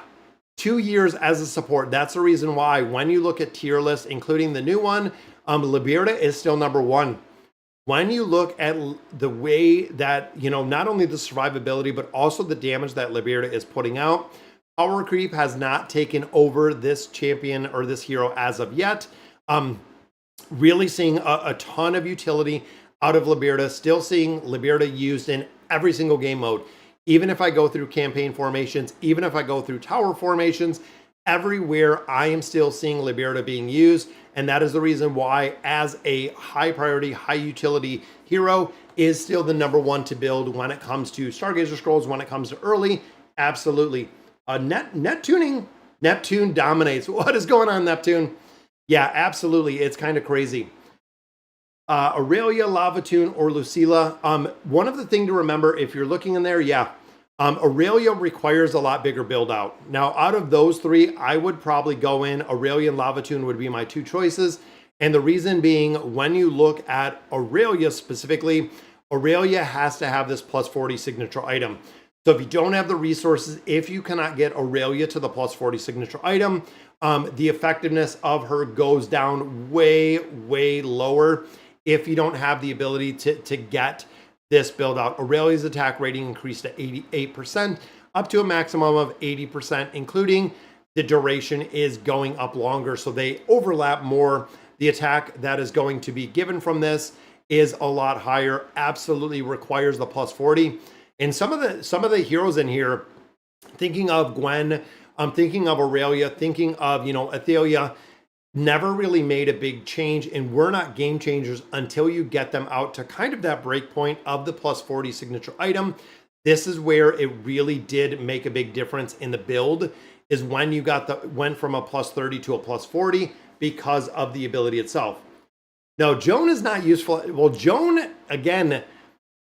2 years as a support. That's the reason why when you look at tier lists, including the new one, Liberta is still number one. When you look at the way that, you know, not only the survivability, but also the damage that Liberta is putting out, power creep has not taken over this champion or this hero as of yet. Really seeing a ton of utility out of Liberta, still seeing Liberta used in every single game mode. Even if I go through campaign formations, even if I go through tower formations, everywhere I am still seeing Liberta being used, and that is the reason why, as a high priority, high utility hero, is still the number one to build when it comes to Stargazer Scrolls, when it comes to early. Absolutely. Net tuning, Neptune dominates. What is going on, Neptune? Yeah, absolutely. It's kind of crazy. Aurelia, Lavatoon, or Lucilla. One of the things to remember, if you're looking in there, yeah, Aurelia requires a lot bigger build out. Now, out of those three, I would probably go in Aurelia and Lavatoon would be my two choices. And the reason being, when you look at Aurelia specifically, Aurelia has to have this plus 40 signature item. So if you don't have the resources, if you cannot get Aurelia to the plus 40 signature item, the effectiveness of her goes down way, way lower if you don't have the ability to get this build out. Aurelia's attack rating increased to 88%, up to a maximum of 80%, including the duration is going up longer. So they overlap more. The attack that is going to be given from this is a lot higher, absolutely requires the plus 40. And some of the heroes in here, thinking of Gwen, I'm thinking of Aurelia, thinking of, Athelia, never really made a big change, and we're not game changers until you get them out to kind of that break point of the plus 40 signature item. This is where it really did make a big difference in the build, is when you went from a plus 30 to a plus 40 because of the ability itself. Now, Joan is not useful. Well, Joan, again,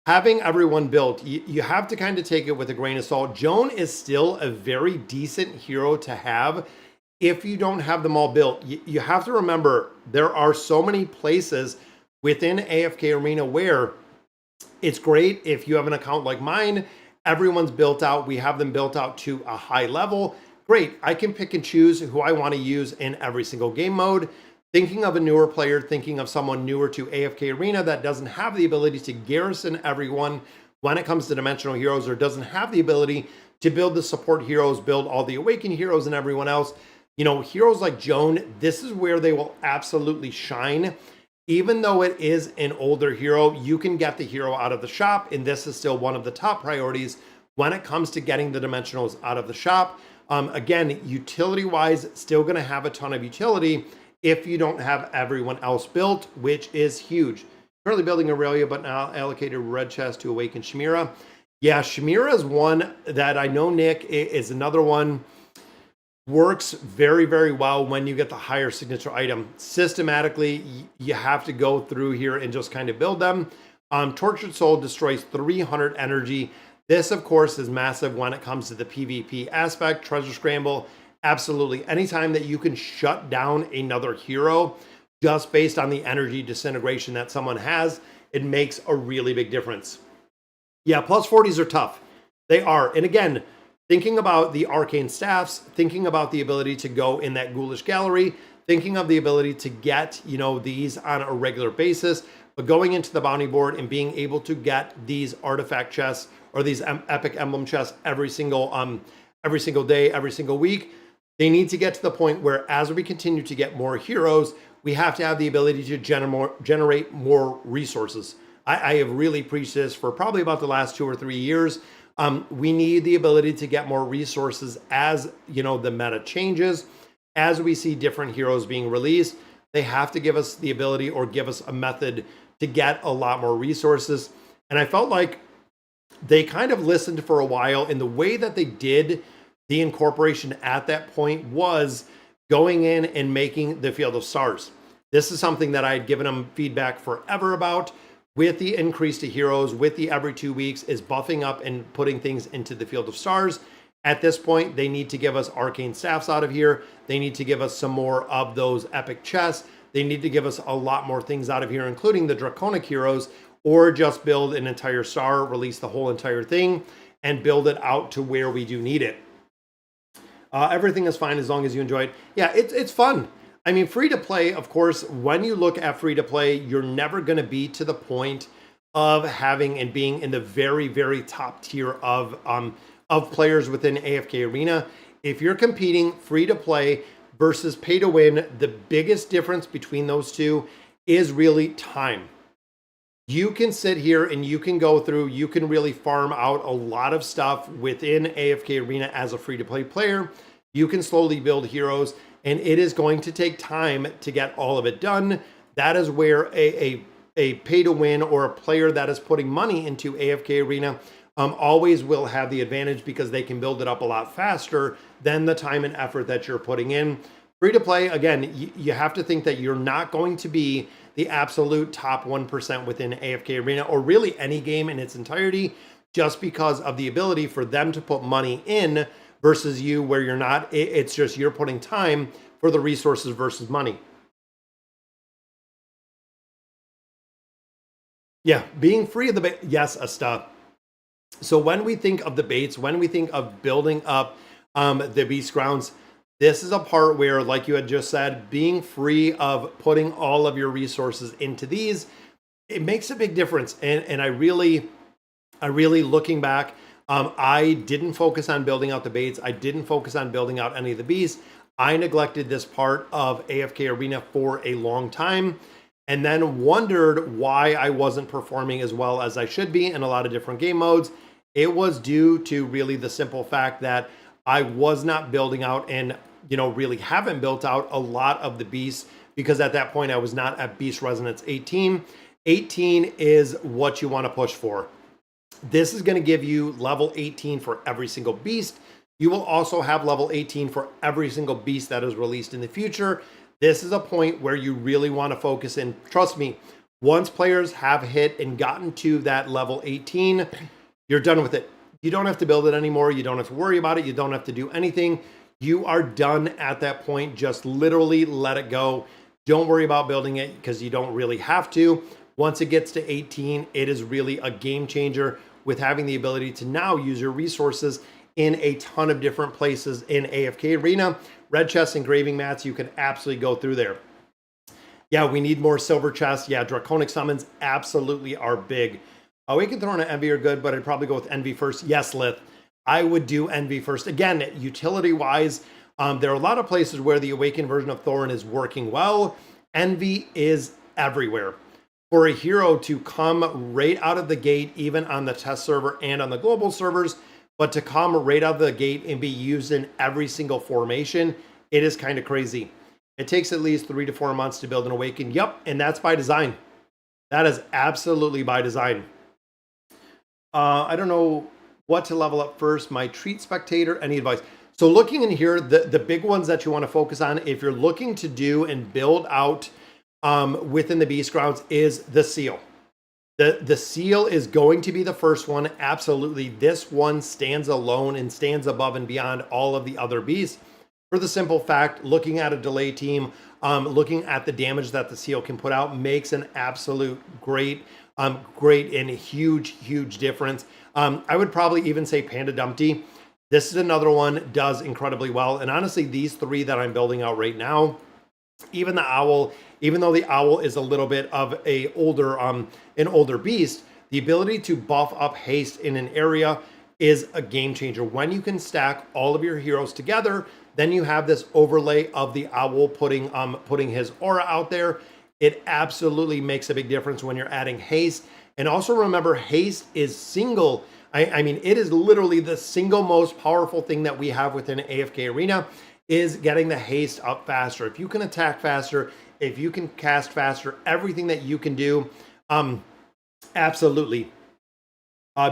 having everyone built, you have to kind of take it with a grain of salt. Joan is still a very decent hero to have if you don't have them all built. You have to remember, there are so many places within AFK Arena where it's great if you have an account like mine, everyone's built out, we have them built out to a high level. Great, I can pick and choose who I want to use in every single game mode. Thinking of a newer player, thinking of someone newer to AFK Arena that doesn't have the ability to garrison everyone when it comes to dimensional heroes, or doesn't have the ability to build the support heroes, build all the awakened heroes and everyone else. Heroes like Joan, this is where they will absolutely shine. Even though it is an older hero, you can get the hero out of the shop, and this is still one of the top priorities when it comes to getting the dimensionals out of the shop. Again, utility-wise, still going to have a ton of utility if you don't have everyone else built, which is huge. Currently building Aurelia, but now allocated red chest to awaken Chimera. Yeah, Chimera is one that I know, Nick, is another one. Works very, very well when you get the higher signature item. Systematically, you have to go through here and just kind of build them. Tortured Soul destroys 300 energy. This, of course, is massive when it comes to the PvP aspect. Treasure Scramble, absolutely. Anytime that you can shut down another hero just based on the energy disintegration that someone has, it makes a really big difference. Yeah, plus 40s are tough. They are. And again, thinking about the arcane staffs, thinking about the ability to go in that ghoulish gallery, thinking of the ability to get, these on a regular basis, but going into the bounty board and being able to get these artifact chests or these epic emblem chests every single day, every single week. They need to get to the point where, as we continue to get more heroes, we have to have the ability to generate more resources. I have really preached this for probably about the last 2 or 3 years. We need the ability to get more resources as the meta changes, as we see different heroes being released. They have to give us the ability or give us a method to get a lot more resources. And I felt like they kind of listened for a while, and the way that they did the incorporation at that point was going in and making the Field of Stars. This is something that I had given them feedback forever about. With the increase to heroes, with the every 2 weeks, is buffing up and putting things into the Field of Stars. At this point, they need to give us arcane staffs out of here. They need to give us some more of those epic chests. They need to give us a lot more things out of here, including the Draconic heroes, or just build an entire star, release the whole entire thing, and build it out to where we do need it. Everything is fine as long as you enjoy it. Yeah, it's fun. I mean, free to play, of course, when you look at free to play, you're never going to be to the point of having and being in the very, very top tier of players within AFK Arena. If you're competing free to play versus pay to win, the biggest difference between those two is really time. You can sit here and you can go through, you can really farm out a lot of stuff within AFK Arena as a free to play player. You can slowly build heroes, and it is going to take time to get all of it done. That is where a pay to win or a player that is putting money into AFK Arena always will have the advantage because they can build it up a lot faster than the time and effort that you're putting in. Free to play, again, you have to think that you're not going to be the absolute top 1% within AFK Arena or really any game in its entirety just because of the ability for them to put money in versus you where you're not. It's just you're putting time for the resources versus money. Yeah, being free of the bait. Yes, Asta. So when we think of the baits, when we think of building up the beast grounds, this is a part where, like you had just said, being free of putting all of your resources into these, it makes a big difference. And I really looking back, I didn't focus on building out the baits. I didn't focus on building out any of the beasts. I neglected this part of AFK Arena for a long time, and then wondered why I wasn't performing as well as I should be in a lot of different game modes. It was due to really the simple fact that I was not building out and, really haven't built out a lot of the beasts because at that point I was not at Beast Resonance 18. 18 is what you want to push for. This is going to give you level 18 for every single beast. You will also have level 18 for every single beast that is released in the future. This is a point where you really want to focus in. Trust me, once players have hit and gotten to that level 18, you're done with it. You don't have to build it anymore. You don't have to worry about it. You don't have to do anything. You are done at that point. Just literally let it go. Don't worry about building it because you don't really have to. Once it gets to 18, it is really a game changer with having the ability to now use your resources in a ton of different places in AFK Arena. Red chest engraving mats, you can absolutely go through there. Yeah, we need more silver chests. Yeah, Draconic summons absolutely are big. We can throw in an Envy or good, but I'd probably go with Envy first. Yes, Lith, I would do Envy first. Again, utility-wise, there are a lot of places where the Awakened version of Thorin is working well. Envy is everywhere. For a hero to come right out of the gate, even on the test server and on the global servers, but to come right out of the gate and be used in every single formation, it is kind of crazy. It takes at least 3 to 4 months to build an Awakened. Yep, and that's by design. That is absolutely by design. I don't know what to level up first. My treat spectator, any advice? So looking in here, the big ones that you want to focus on if you're looking to do and build out within the Beast Grounds is the seal. The seal is going to be the first one. Absolutely. This one stands alone and stands above and beyond all of the other beasts for the simple fact, looking at a delay team, looking at the damage that the seal can put out makes an absolute great and huge difference. I would probably even say Panda Dumpty. This is another one, does incredibly well. And honestly, these three that I'm building out right now, even the owl, even though the owl is a little bit of an older beast, the ability to buff up haste in an area is a game changer. When you can stack all of your heroes together, then you have this overlay of the owl putting his aura out there. It absolutely makes a big difference when you're adding haste. And also remember, haste is single. I mean, it is literally the single most powerful thing that we have within AFK Arena is getting the haste up faster. If you can attack faster, if you can cast faster, everything that you can do, absolutely.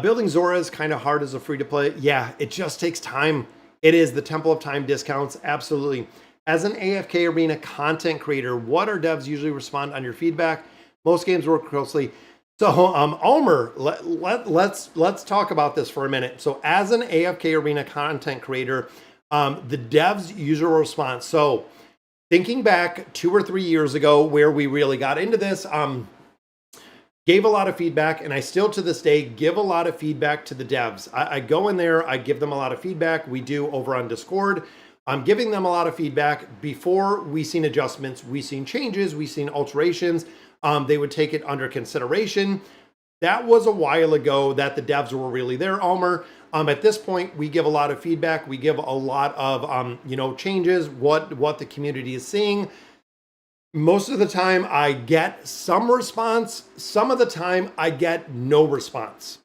Building Zora is kind of hard as a free-to-play. Yeah, it just takes time. It is the Temple of Time discounts, absolutely. As an AFK Arena content creator, what are devs usually respond on your feedback? Most games work closely. So, Almer, let's talk about this for a minute. So, as an AFK Arena content creator, the devs usual response. So, thinking back 2 or 3 years ago, where we really got into this, gave a lot of feedback, and I still to this day give a lot of feedback to the devs. I go in there, I give them a lot of feedback. We do over on Discord. I'm giving them a lot of feedback before we seen adjustments, we seen changes, we seen alterations. They would take it under consideration. That was a while ago that the devs were really there, Almer. At this point, we give a lot of feedback. We give a lot of changes, what the community is seeing. Most of the time, I get some response. Some of the time, I get no response.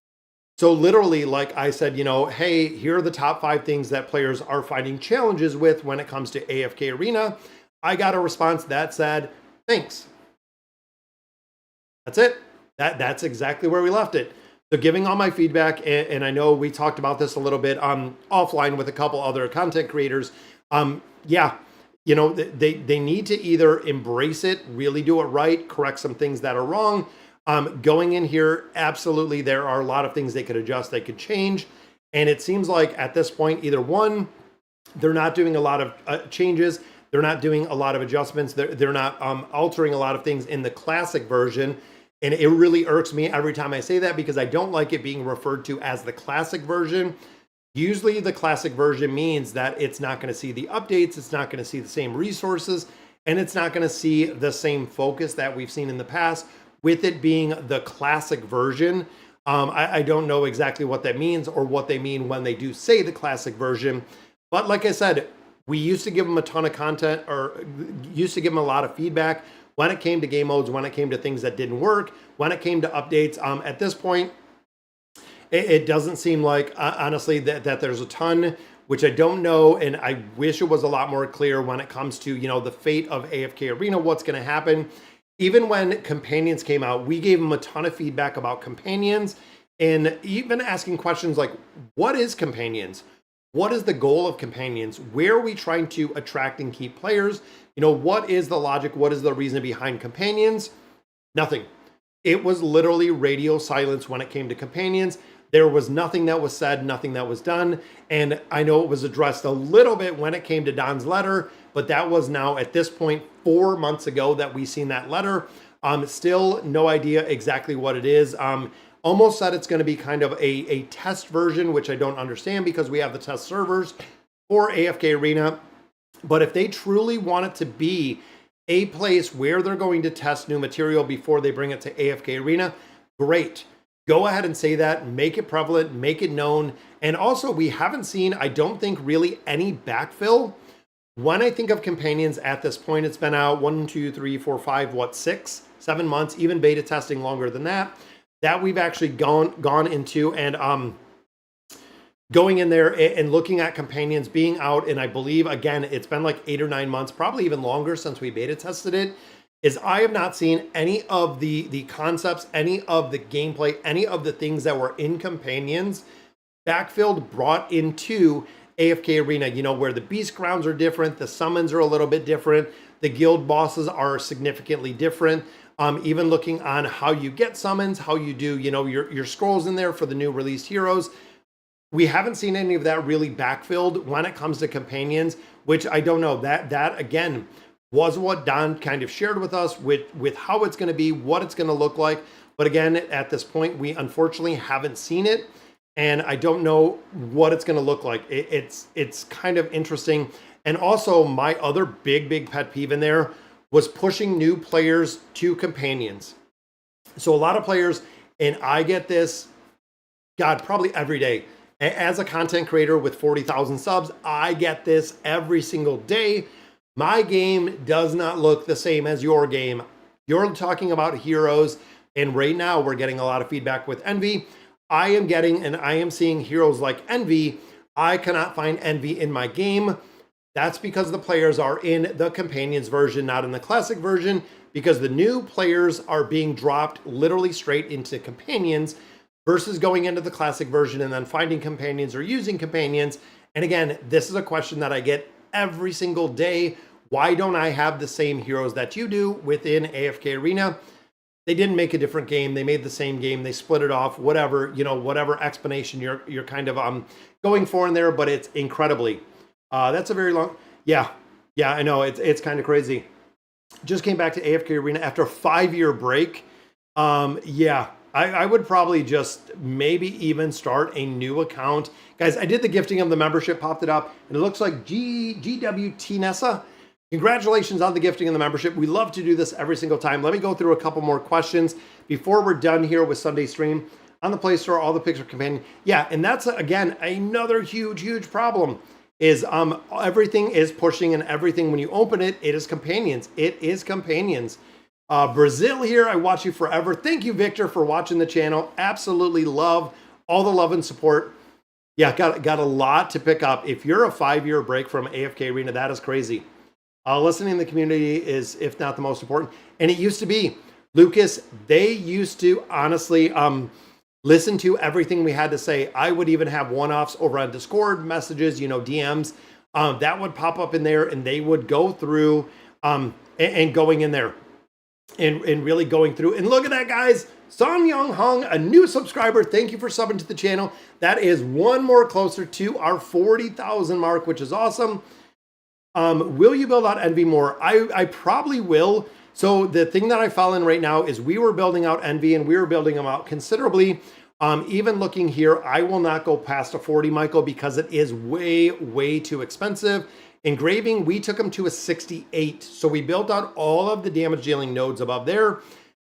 So literally, like I said, you know, hey, here are the top 5 things that players are finding challenges with when it comes to AFK Arena. I got a response that said, thanks. That's it. That's exactly where we left it. So giving all my feedback, and I know we talked about this a little bit offline with a couple other content creators. Yeah, you know, they need to either embrace it, really do it right, correct some things that are wrong. Going in here, absolutely, there are a lot of things they could adjust, they could change. And it seems like at this point, either one, they're not doing a lot of changes. They're not doing a lot of adjustments. They're not altering a lot of things in the classic version. And it really irks me every time I say that because I don't like it being referred to as the classic version. Usually the classic version means that it's not going to see the updates, it's not going to see the same resources, and it's not going to see the same focus that we've seen in the past. With it being the classic version, I don't know exactly what that means or what they mean when they do say the classic version. But like I said, we used to give them a ton of content or used to give them a lot of feedback when it came to game modes, when it came to things that didn't work, when it came to updates. At this point, it doesn't seem like, honestly, that there's a ton, which I don't know, and I wish it was a lot more clear when it comes to, you know, the fate of AFK Arena, what's going to happen. Even when Companions came out, we gave them a ton of feedback about Companions, and even asking questions like, what is Companions? What is the goal of Companions? Where are we trying to attract and keep players? You know, what is the logic? What is the reason behind Companions? Nothing. It was literally radio silence when it came to Companions. There was nothing that was said, nothing that was done. And I know it was addressed a little bit when it came to Don's letter, but that was now at this point 4 months ago that we seen that letter. Still no idea exactly what it is. Almost said it's going to be kind of a test version, which I don't understand because we have the test servers for AFK Arena. But if they truly want it to be a place where they're going to test new material before they bring it to AFK Arena, great. Go ahead and say that, make it prevalent, make it known. And also, we haven't seen, I don't think, really any backfill. When I think of Companions at this point, it's been out 1, 2, 3, 4, 5, 6, 7 months, even beta testing longer than that we've actually gone into and going in there and looking at Companions being out. And I believe, again, it's been like 8 or 9 months, probably even longer since we beta tested it, is I have not seen any of the concepts, any of the gameplay, any of the things that were in Companions backfilled, brought into AFK Arena, you know, where the beast grounds are different, the summons are a little bit different, the guild bosses are significantly different. Even looking on how you get summons, how you do, you know, your scrolls in there for the new released heroes. We haven't seen any of that really backfilled when it comes to Companions, which I don't know. That again was what Don kind of shared with us with how it's going to be, what it's going to look like. But again, at this point, we unfortunately haven't seen it, and I don't know what it's going to look like. It's kind of interesting. And also, my other big pet peeve in there was pushing new players to Companions. So a lot of players, and I get this, God, probably every day. As a content creator with 40,000 subs, I get this every single day. My game does not look the same as your game. You're talking about heroes, and right now we're getting a lot of feedback with Envy. I am seeing heroes like Envy. I cannot find Envy in my game. That's because the players are in the Companions version, not in the classic version, because the new players are being dropped literally straight into Companions versus going into the classic version and then finding Companions or using Companions. And again, this is a question that I get every single day. Why don't I have the same heroes that you do within AFK Arena? They didn't make a different game. They made the same game. They split it off, whatever, you know, whatever explanation you're kind of going for in there, but it's incredibly. That's a very long, yeah, I know, it's kind of crazy. Just came back to AFK Arena after a 5-year break. Yeah, I would probably just maybe even start a new account. Guys, I did the gifting of the membership, popped it up, and it looks like GWT Nessa. Congratulations on the gifting of the membership. We love to do this every single time. Let me go through a couple more questions before we're done here with Sunday stream. On the Play Store, all the pics are Companion. Yeah, and that's, again, another huge problem. Is everything is pushing, and everything when you open it, it is Companions. It is Companions. Brazil here, I watch you forever. Thank you, Victor, for watching the channel. Absolutely love all the love and support. Yeah, got a lot to pick up. If you're a 5-year break from AFK Arena, that is crazy. Listening in the community is, if not the most important. And it used to be, Lucas, they used to honestly listen to everything we had to say. I would even have one-offs over on Discord messages, DMs, that would pop up in there, and they would go through and going in there and really going through. And look at that, guys. Song Young Hung, a new subscriber. Thank you for subbing to the channel. That is one more closer to our 40,000 mark, which is awesome. Will you build out Envy more? I probably will. So the thing that I fall in right now is we were building out Envy, and we were building them out considerably. Even looking here, I will not go past a 40, Michael, because it is way, way too expensive. Engraving, we took them to a 68. So we built out all of the damage dealing nodes above there.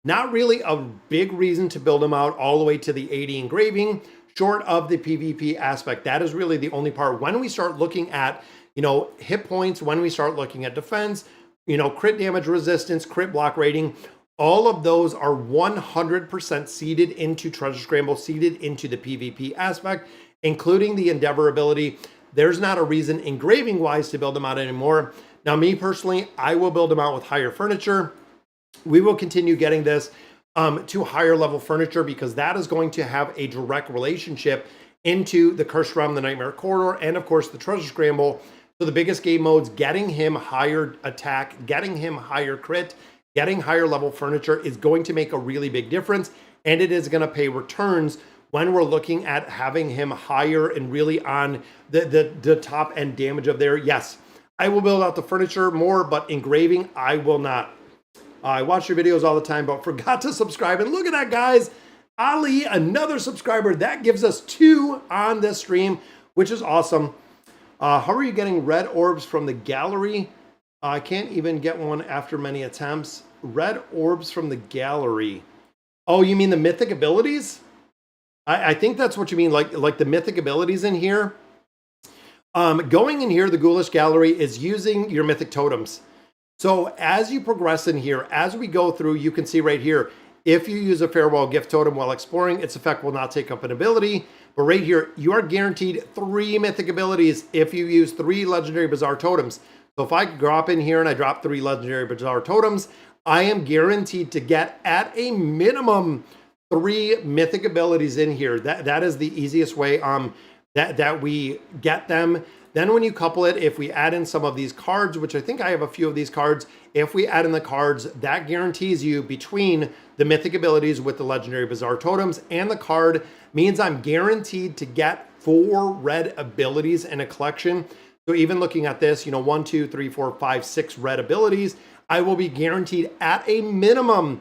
Not really a big reason to build them out all the way to the 80 engraving, short of the PvP aspect. That is really the only part. When we start looking at, hit points, when we start looking at defense, crit damage resistance, crit block rating, all of those are 100% seeded into Treasure Scramble, seeded into the PvP aspect, including the Endeavor ability. There's not a reason engraving-wise to build them out anymore. Now, me personally, I will build them out with higher furniture. We will continue getting this to higher level furniture because that is going to have a direct relationship into the Cursed Realm, the Nightmare Corridor, and of course the Treasure Scramble. So the biggest game modes, getting him higher attack, getting him higher crit, getting higher level furniture is going to make a really big difference, and it is going to pay returns when we're looking at having him higher and really on the top end damage of there. Yes, I will build out the furniture more, but engraving, I will not. I watch your videos all the time, but forgot to subscribe. And look at that, guys. Ali, another subscriber. That gives us 2 on this stream, which is awesome. How are you getting red orbs from the gallery? I can't even get one after many attempts. Red orbs from the gallery. Oh, you mean the mythic abilities? I think that's what you mean, like the mythic abilities in here. Going in here, the Ghoulish Gallery is using your mythic totems. So as you progress in here, as we go through, you can see right here, if you use a Farewell Gift Totem while exploring, its effect will not take up an ability. But right here, you are guaranteed 3 mythic abilities if you use 3 Legendary Bizarre Totems. So if I drop in here and I drop 3 Legendary Bizarre Totems, I am guaranteed to get at a minimum 3 mythic abilities in here. That is the easiest way that we get them. Then when you couple it, if we add in some of these cards, which I think I have a few of these cards, if we add in the cards, that guarantees you between the mythic abilities with the Legendary Bizarre Totems and the card means I'm guaranteed to get 4 red abilities in a collection. So even looking at this, 1, 2, 3, 4, 5, 6 red abilities, I will be guaranteed at a minimum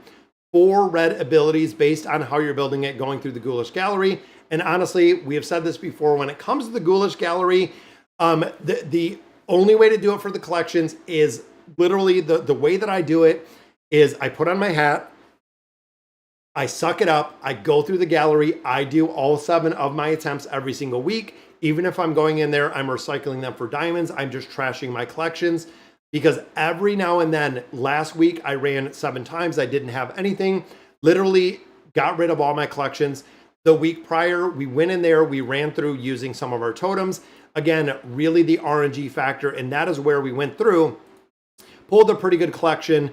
4 red abilities based on how you're building it going through the Ghoulish Gallery. And honestly, we have said this before, when it comes to the Ghoulish Gallery, the only way to do it for the collections is literally the way that I do it is I put on my hat, I suck it up, I go through the gallery, I do all 7 of my attempts every single week. Even if I'm going in there, I'm recycling them for diamonds, I'm just trashing my collections. Because every now and then, last week I ran 7 times, I didn't have anything, literally got rid of all my collections. The week prior, we went in there, we ran through using some of our totems. Again, really the RNG factor, and that is where we went through, pulled a pretty good collection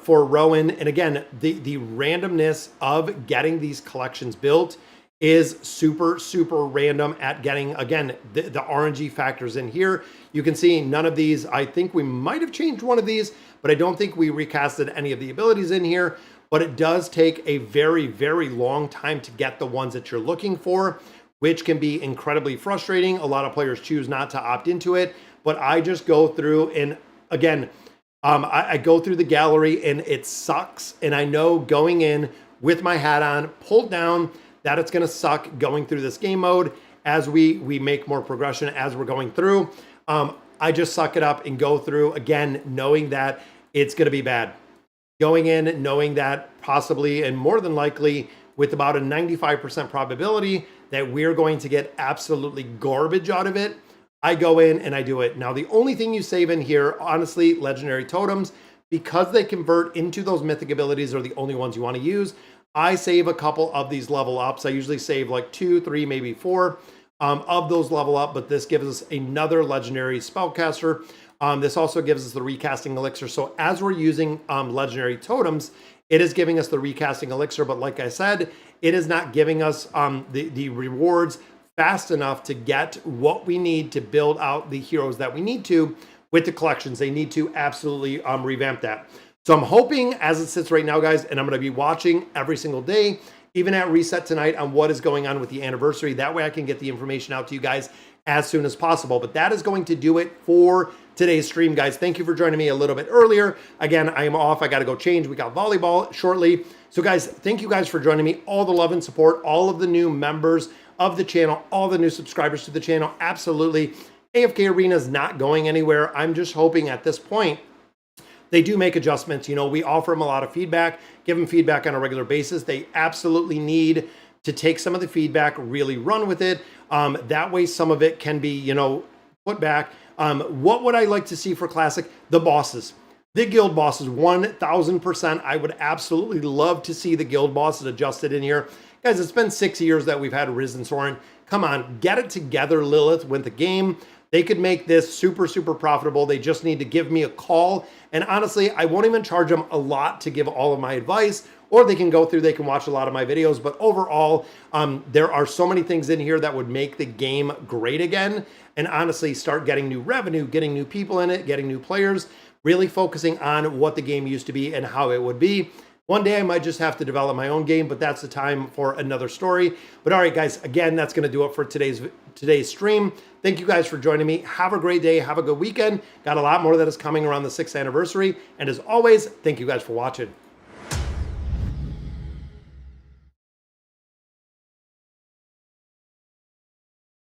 for Rowan. And again, the randomness of getting these collections built is super, super random at getting, again, the RNG factors in here. You can see none of these, I think we might have changed one of these, but I don't think we recasted any of the abilities in here. But it does take a very, very long time to get the ones that you're looking for, which can be incredibly frustrating. A lot of players choose not to opt into it, but I just go through and again, I go through the gallery and it sucks. And I know going in with my hat on, pulled down, that it's gonna suck going through this game mode as we make more progression as we're going through. I just suck it up and go through again, knowing that it's gonna be bad. Going in, knowing that possibly and more than likely with about a 95% probability that we're going to get absolutely garbage out of it, I go in and I do it. Now, the only thing you save in here, honestly, Legendary Totems, because they convert into those mythic abilities are the only ones you want to use. I save a couple of these level ups. I usually save like 2, 3, maybe 4 of those level up, but this gives us another legendary spellcaster. This also gives us the recasting elixir. So as we're using legendary totems, it is giving us the recasting elixir, but like I said, it is not giving us the rewards fast enough to get what we need to build out the heroes that we need to with the collections. They need to absolutely revamp that. So I'm hoping, as it sits right now, guys, and I'm going to be watching every single day, even at reset tonight, on what is going on with the anniversary. That way I can get the information out to you guys as soon as possible. But that is going to do it for today's stream, guys. Thank you for joining me a little bit earlier. Again, I am off. I got to go change. We got volleyball shortly. So guys, thank you guys for joining me. All the love and support, all of the new members of the channel, all the new subscribers to the channel. Absolutely. AFK Arena is not going anywhere. I'm just hoping at this point they do make adjustments. You know, we offer them a lot of feedback, give them feedback on a regular basis. They absolutely need to take some of the feedback, really run with it. That way some of it can be, you know, put back. What would I like to see for Classic? The bosses. The guild bosses, 1000%. I would absolutely love to see the guild bosses adjusted in here. Guys, it's been 6 years that we've had Risen Soren. Come on, get it together, Lilith, with the game. They could make this super, super profitable. They just need to give me a call. And honestly, I won't even charge them a lot to give all of my advice, or they can go through, they can watch a lot of my videos. But overall, there are so many things in here that would make the game great again. And honestly, start getting new revenue, getting new people in it, getting new players, really focusing on what the game used to be and how it would be. One day I might just have to develop my own game, but that's the time for another story. But all right, guys, again, that's going to do it for today's stream. Thank you guys for joining me. Have a great day. Have a good weekend. Got a lot more that is coming around the 6th anniversary. And as always, thank you guys for watching.